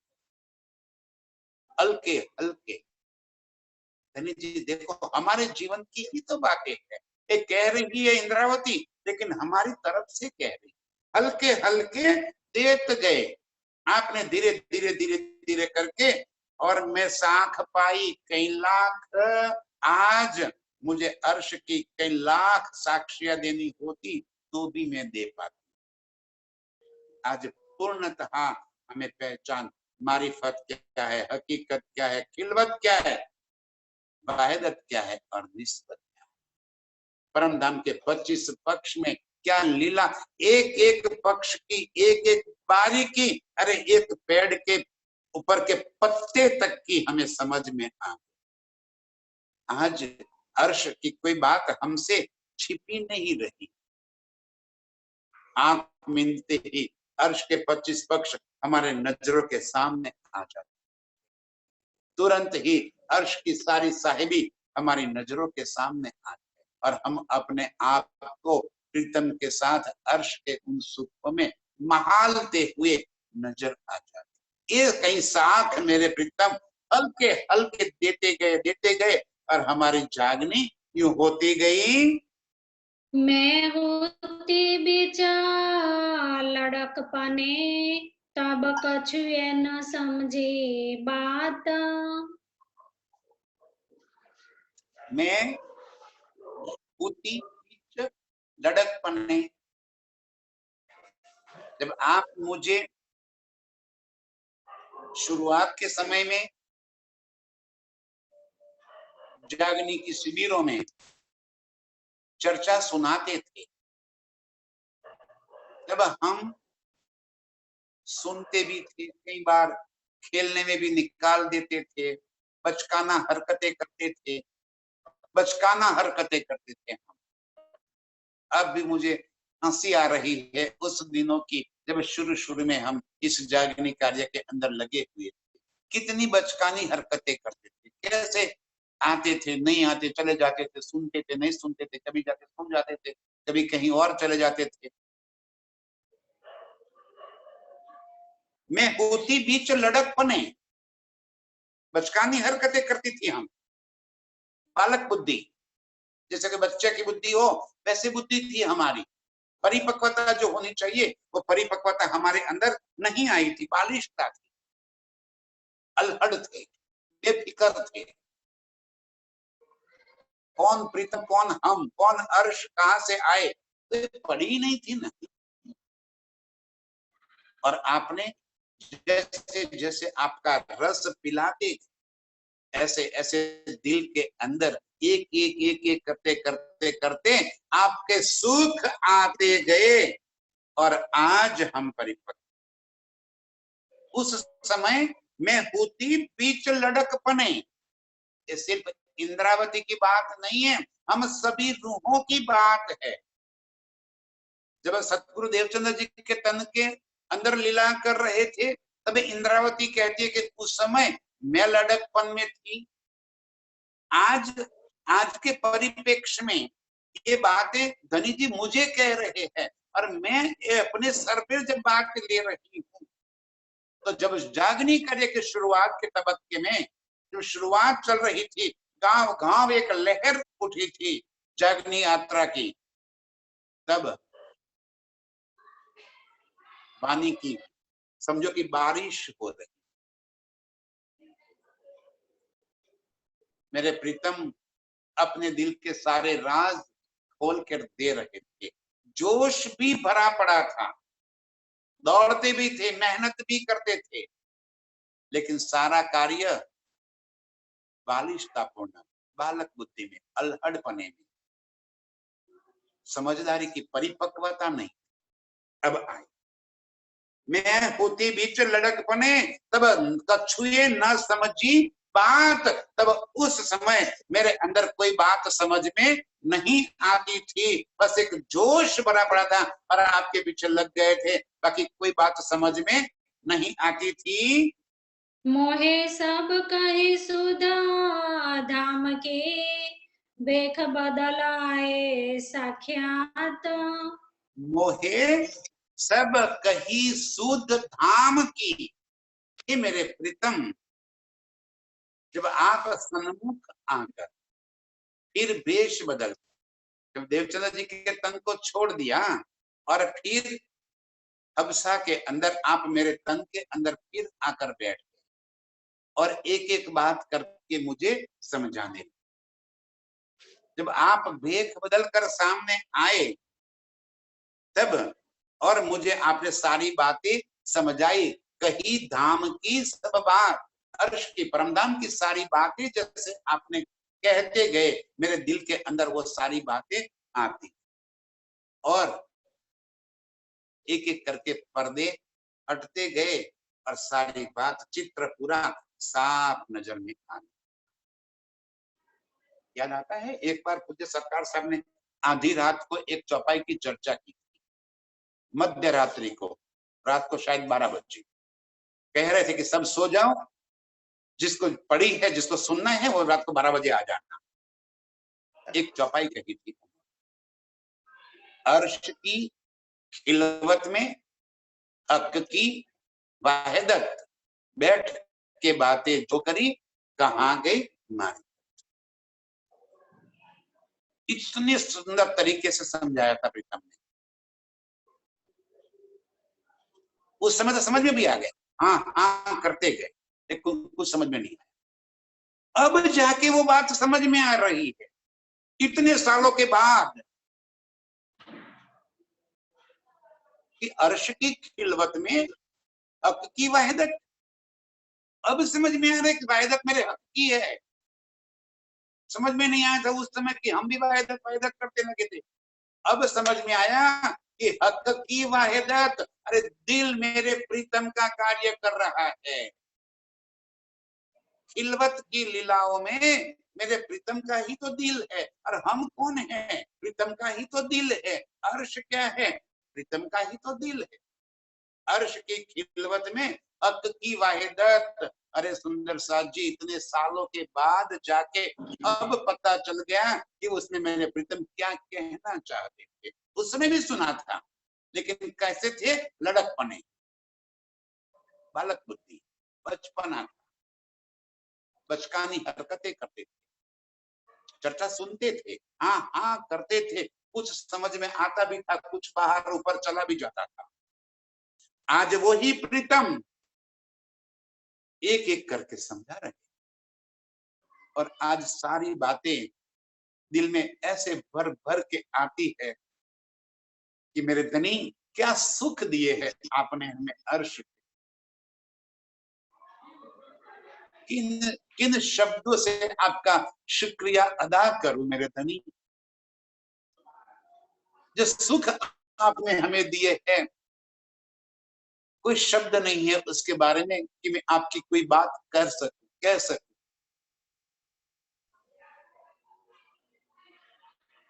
हल्के हल्के धनी जी देखो, हमारे जीवन की ही तो बातें है। ये कह रही है इंद्रावती, लेकिन हमारी तरफ से कह रही। हल्के हल्के देत गए आपने, धीरे धीरे धीरे धीरे करके, और मैं साख पाई कई लाख। आज मुझे अर्श की कई लाख साक्षियां देनी होती तो भी मैं दे पाती। आज पूर्णतः हमें पहचान, मारिफत क्या है, हकीकत क्या है, खिलवत क्या है, वाहिदत क्या है और निस्बत क्या है। परम धाम के 25 पक्ष में क्या लीला, एक एक पक्ष की एक एक बारीकी, अरे एक पेड़ के ऊपर के पत्ते तक की हमें समझ में आ। आज अर्श की कोई बात हमसे छिपी नहीं रही। आंख मिलते ही अर्श के 25 पक्ष हमारे नजरों के सामने आ जाते, तुरंत ही अर्श की सारी साहिबी हमारी नजरों के सामने आ जाए और हम अपने आप को प्रीतम के साथ अर्श के उन सुखों में महालते हुए नजर आ जाते। ये कई साथ मेरे प्रीतम हल्के हल्के देते गए और हमारी जागनी यूं होती गई। मैं होती बिचा लड़क पने, तब कछुए न समझे बात। मैं होती बीच लड़क पने, जब आप मुझे शुरुआत के समय में जागनी की शिविरों में चर्चा सुनाते थे, जब हम सुनते भी थे, कई बार खेलने में भी निकाल देते थे, बचकाना हरकतें करते थे, हम। अब भी मुझे हंसी आ रही है उस दिनों की, जब शुरू शुरू में हम इस जागनी कार्य के अंदर लगे हुए थे। कितनी बचकानी हरकतें करते थे, कैसे आते थे, नहीं आते, चले जाते थे, सुनते थे, नहीं सुनते थे, कभी जाके सुन जाते थे, कभी कहीं और चले जाते थे। मैं होती बीच लड़कपने, बचकानी हरकतें करती थी हम, बालक बुद्धि, जैसे कि बच्चे की बुद्धि हो वैसी बुद्धि थी हमारी। परिपक्वता जो होनी चाहिए वो परिपक्वता हमारे अंदर नहीं आई थी, बालिशता थी, अल्हड़ थे, बेफिक्र थे। कौन प्रीतम, कौन हम, कौन अर्श, कहां से आए, तो ये पड़ी ही नहीं थी ना। और आपने जैसे जैसे आपका रस पिलाते, ऐसे ऐसे दिल के अंदर एक एक एक एक करते करते करते आपके सुख आते गए, और आज हम परिपक्व। उस समय मैं होती बीच लड़कपने, ये सिर्फ इंद्रावती की बात नहीं है, हम सभी रूहों की बात है। जब सतगुरु देवचंद्र जी के तन के अंदर लीला कर रहे थे, तब इंद्रावती कहती है कि उस समय मैं लड़कपन में थी। आज के परिप्रेक्ष्य में ये बातें धनी जी मुझे कह रहे हैं, और मैं अपने सर पर जब बात ले रही हूँ, तो जब जागनी कार्य के शुरुआत के तबक्के में जब शुरुआत चल रही थी, गांव गांव एक लहर उठी थी जागनी यात्रा की, तब वाणी की समझो कि बारिश हो रही। मेरे प्रीतम अपने दिल के सारे राज खोल कर दे रहे थे, जोश भी भरा पड़ा था, दौड़ते भी थे, मेहनत भी करते थे, लेकिन सारा कार्य बालिशतापूर्ण, बालक बुद्धि में, अल्हड़पने में, समझदारी की परिपक्वता नहीं अब आई। मैं होती बीच लड़कपने, तब कछुए न समझी बात, तब उस समय मेरे अंदर कोई बात समझ में नहीं आती थी, बस एक जोश भरा पड़ा था, और आपके पीछे लग गए थे, बाकी कोई बात समझ में नहीं आती थी। मोहे सब कहे सुधा धाम के, बेख बदलाए साख्यात। मोहे सब कही सुध धाम की, ये मेरे प्रीतम जब आप सन्मुख आकर फिर वेश बदल, जब देवचंद्र जी के तन को छोड़ दिया और फिर हबसा के अंदर आप मेरे तन के अंदर फिर आकर बैठ गए, और एक एक बात करके मुझे समझाने, जब आप भेख बदल कर सामने आए तब, और मुझे आपने सारी बातें समझाई, कही धाम की सब बात, अर्श की परमधाम की सारी बातें जैसे आपने कहते गए, मेरे दिल के अंदर वो सारी बातें आती, और एक एक करके पर्दे हटते गए, और सारी बात चित्र पूरा साफ नजर में आने। याद आता है एक बार पूज्य सरकार साहब ने आधी रात को एक चौपाई की चर्चा की, मध्य रात्रि को, रात को शायद 12 बजे, कह रहे थे कि सब सो जाओ, जिसको पढ़ी है, जिसको सुनना है वो रात को 12 बजे आ जाना। एक चौपाई कही थी, अर्श की खिलवत में हक की वाहिदत, बैठ के बातें जो करी कहां गई मारी। इतने सुंदर तरीके से समझाया था प्रीतम ने, उस समय तो समझ में भी आ गया, हाँ हाँ करते गए, लेकिन कुछ समझ में नहीं आया। अब जाके वो बात समझ में आ रही है इतने सालों के बाद, कि अर्श की खिलवत में हक की वाहिदत, अब समझ में आ रहा है कि वाहिदत मेरे हक की है। समझ में नहीं आया था उस समय कि हम भी वाहिदत वाहिदत करते लगे थे, अब समझ में आया कि हक की वाहिदत, अरे दिल मेरे प्रीतम का कार्य कर रहा है, खिलवत की लीलाओं में मेरे प्रीतम का ही तो दिल है, और हम कौन है, प्रीतम का ही तो दिल है। अर्श क्या है, प्रीतम का ही तो दिल है। अर्श की खिलवत में हक की वाहिदत, अरे सुंदर साथ जी इतने सालों के बाद जाके अब पता चल गया कि उसमें मेरे प्रीतम क्या कहना चाहते थे। उसमें भी सुना था, लेकिन कैसे थे, लड़कपने, बालक बुद्धि, बचपना था, बचकानी हरकतें करते थे, चर्चा सुनते थे, हाँ हाँ करते थे, कुछ समझ में आता भी था, कुछ बाहर ऊपर चला भी जाता था। आज वो ही प्रीतम एक एक करके समझा रहे, और आज सारी बातें दिल में ऐसे भर भर के आती है कि मेरे धनी क्या सुख दिए है आपने हमें अर्श। किन किन शब्दों से आपका शुक्रिया अदा करूं मेरे धनी, जो सुख आपने हमें दिए हैं, कोई शब्द नहीं है उसके बारे में कि मैं आपकी कोई बात कर सकूं, कह सकूं।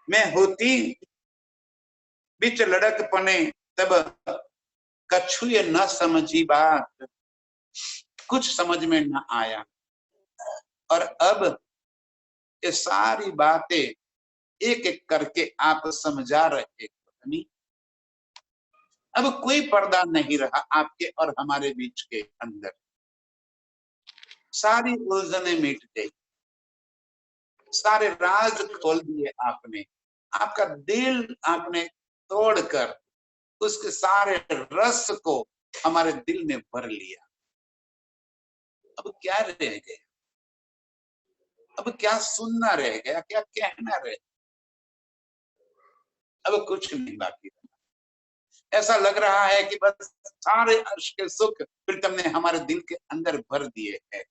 मैं होती बिच लड़क पने तब कछु ये न समझी बात, कुछ समझ में न आया, और अब ये सारी बातें एक एक करके आप समझा रहे हो। अब कोई पर्दा नहीं रहा आपके और हमारे बीच के अंदर, सारी उलझने मिट गई, सारे राज खोल दिए आपने, आपका दिल आपने तोड़कर उसके सारे रस को हमारे दिल में भर लिया। अब क्या रह गया, अब क्या सुनना रह गया, क्या कहना रह गया, अब कुछ नहीं बाकी रहा। ऐसा लग रहा है कि बस सारे अर्श के सुख प्रीतम ने हमारे दिल के अंदर भर दिए हैं।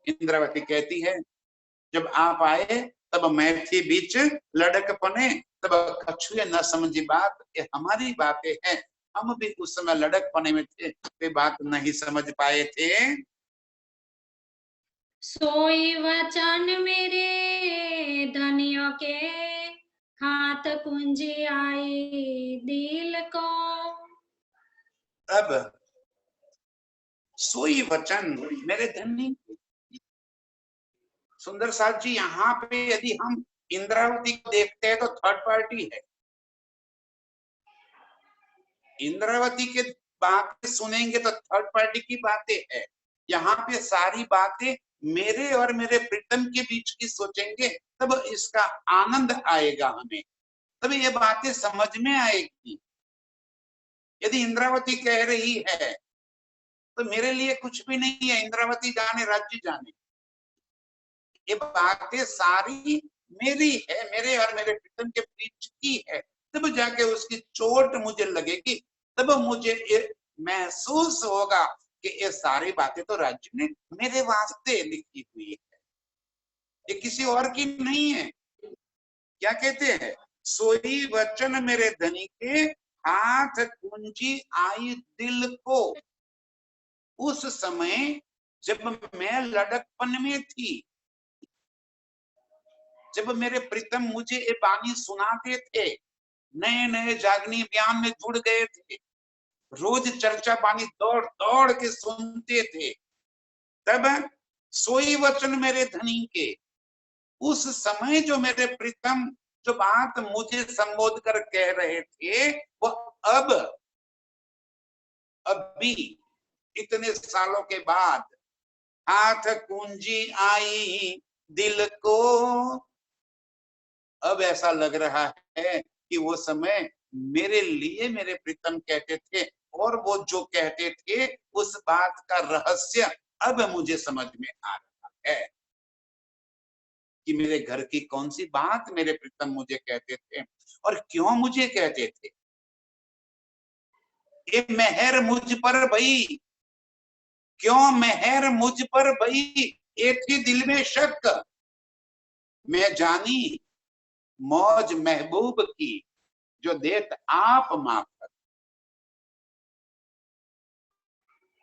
इंद्रावती कहती है, जब आप आए तब मैं थी बीच लड़क पने तब कछुए न समझी बात, ये हमारी बातें हैं, हम भी उस समय लड़क पने में थे, वे बात नहीं समझ पाए थे। सोई वचन मेरे धनियों के, हाथ कुंजी आई दिल को। अब सोई वचन मेरे धनी, सुंदर साथ जी यहाँ पे यदि हम इंद्रावती को देखते हैं तो थर्ड पार्टी है। इंद्रावती के बातें सुनेंगे तो थर्ड पार्टी की बातें है। यहाँ पे सारी बातें मेरे और मेरे प्रीतम के बीच की सोचेंगे तब इसका आनंद आएगा हमें, तब ये बातें समझ में आएगी। यदि इंद्रावती कह रही है तो मेरे लिए कुछ भी नहीं है, इंद्रावती जाने राज्य जाने, ये बातें सारी मेरी है, मेरे और मेरे प्रीतम के बीच की है, तब जाके उसकी चोट मुझे लगेगी, तब मुझे ये महसूस होगा कि ये सारी बातें तो राज्य ने मेरे वास्ते लिखी हुई है, ये किसी और की नहीं है। क्या कहते हैं, सोई वचन मेरे धनी के, हाथ कुंजी आई दिल को। उस समय जब मैं लड़कपन में थी, जब मेरे प्रीतम मुझे ये बानी सुनाते थे, नए नए जागनी बयान में जुड़ गए थे, रोज चर्चा बानी दौड़ दौड़ के सुनते थे, तब सोई वचन मेरे धनी के, उस समय जो मेरे प्रीतम जो बात मुझे संबोध कर कह रहे थे, वो अब अभी इतने सालों के बाद हाथ कुंजी आई दिल को। अब ऐसा लग रहा है कि वो समय मेरे लिए मेरे प्रीतम कहते थे, और वो जो कहते थे उस बात का रहस्य अब मुझे समझ में आ रहा है कि मेरे घर की कौन सी बात मेरे प्रीतम मुझे कहते थे और क्यों मुझे कहते थे। ये मेहर मुझ पर भई, क्यों मेहर मुझ पर भई, एक ही दिल में शक, मैं जानी मौज महबूब की, जो देत आप माफत।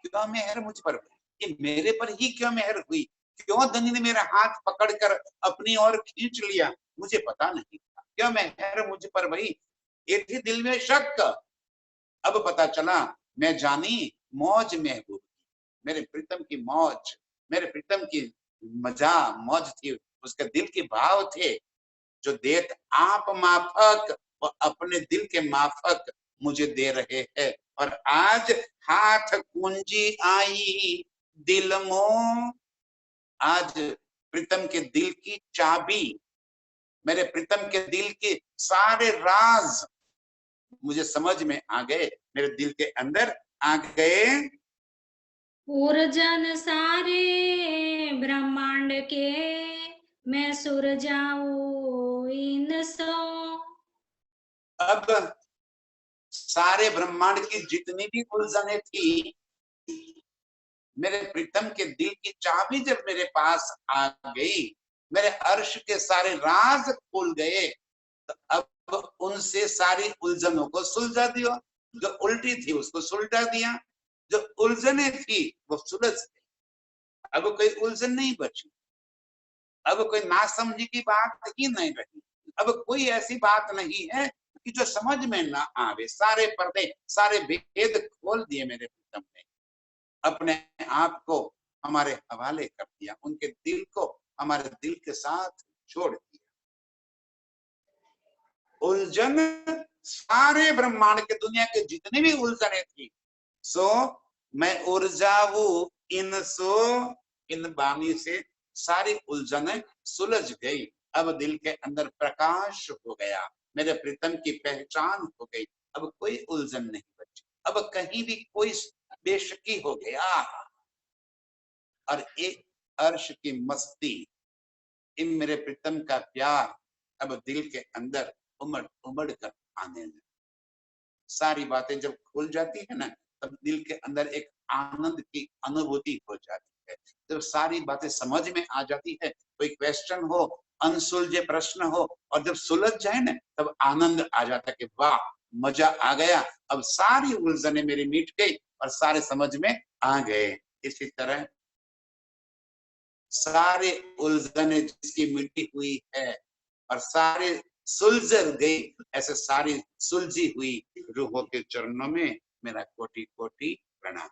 क्यों मेहर मुझ पर, ये मेरे पर ही क्यों मेहर हुई, क्यों धनी ने मेरा हाथ पकड़कर अपनी ओर खींच लिया, मुझे पता नहीं था। क्यों मेहर मुझ पर भई, एक ही दिल में शक, अब पता चला मैं जानी मौज महबूब की, मेरे प्रीतम की मौज, मेरे प्रीतम की मजा मौज थी, उसके दिल के भाव थे, जो देत आप माफक, वो अपने दिल के माफक मुझे दे रहे हैं, और आज हाथ कुंजी आई दिल मों, आज प्रीतम के दिल की चाबी, मेरे प्रीतम के दिल के सारे राज मुझे समझ में आ गए, मेरे दिल के अंदर आ गए। उर्जन सारे ब्रह्मांड के, मैं सुलझाऊं इन सो। अब सारे ब्रह्मांड की जितनी भी उलझने थी, मेरे प्रीतम के दिल की चाबी जब मेरे पास आ गई, मेरे अर्श के सारे राज खुल गए, तो अब उनसे सारी उलझनों को सुलझा दिया। जो उल्टी थी उसको सुलझा दिया, जो उलझने थी वो सुलझ गई। अब कोई उलझन नहीं बची, अब कोई नासमझी की बात ही नहीं रही, अब कोई ऐसी बात नहीं है कि जो समझ में ना आवे। सारे पर्दे, सारे भेद खोल दिए मेरे प्रीतम ने, अपने आप को हमारे हवाले कर दिया, उनके दिल को हमारे दिल के साथ जोड़ दिया। उलझन सारे ब्रह्मांड के, दुनिया के जितने भी उलझने थी, सो मैं उलझाऊ इन सो, इन बानी से सारी उलझने सुलझ गई। अब दिल के अंदर प्रकाश हो गया, मेरे प्रीतम की पहचान हो गई, अब कोई उलझन नहीं बची, अब कहीं भी कोई बेशकी हो गया। और एक अर्श की मस्ती, इन मेरे प्रीतम का प्यार अब दिल के अंदर उमड़ उमड़ कर आने लगा। सारी बातें जब खुल जाती है ना, तब दिल के अंदर एक आनंद की अनुभूति हो जाती है। जब सारी बातें समझ में आ जाती है, कोई क्वेश्चन हो, अनसुलझे प्रश्न हो, और जब सुलझ जाए ना, तब आनंद आ जाता है कि वाह मजा आ गया, अब सारी उलझने मेरी मिट गई और सारे समझ में आ गए। इसी तरह सारे उलझने जिसकी मिटी हुई है और सारे सुलझ गई, ऐसे सारी सुलझी हुई रूहों के चरणों में मेरा कोटि कोटि प्रणाम।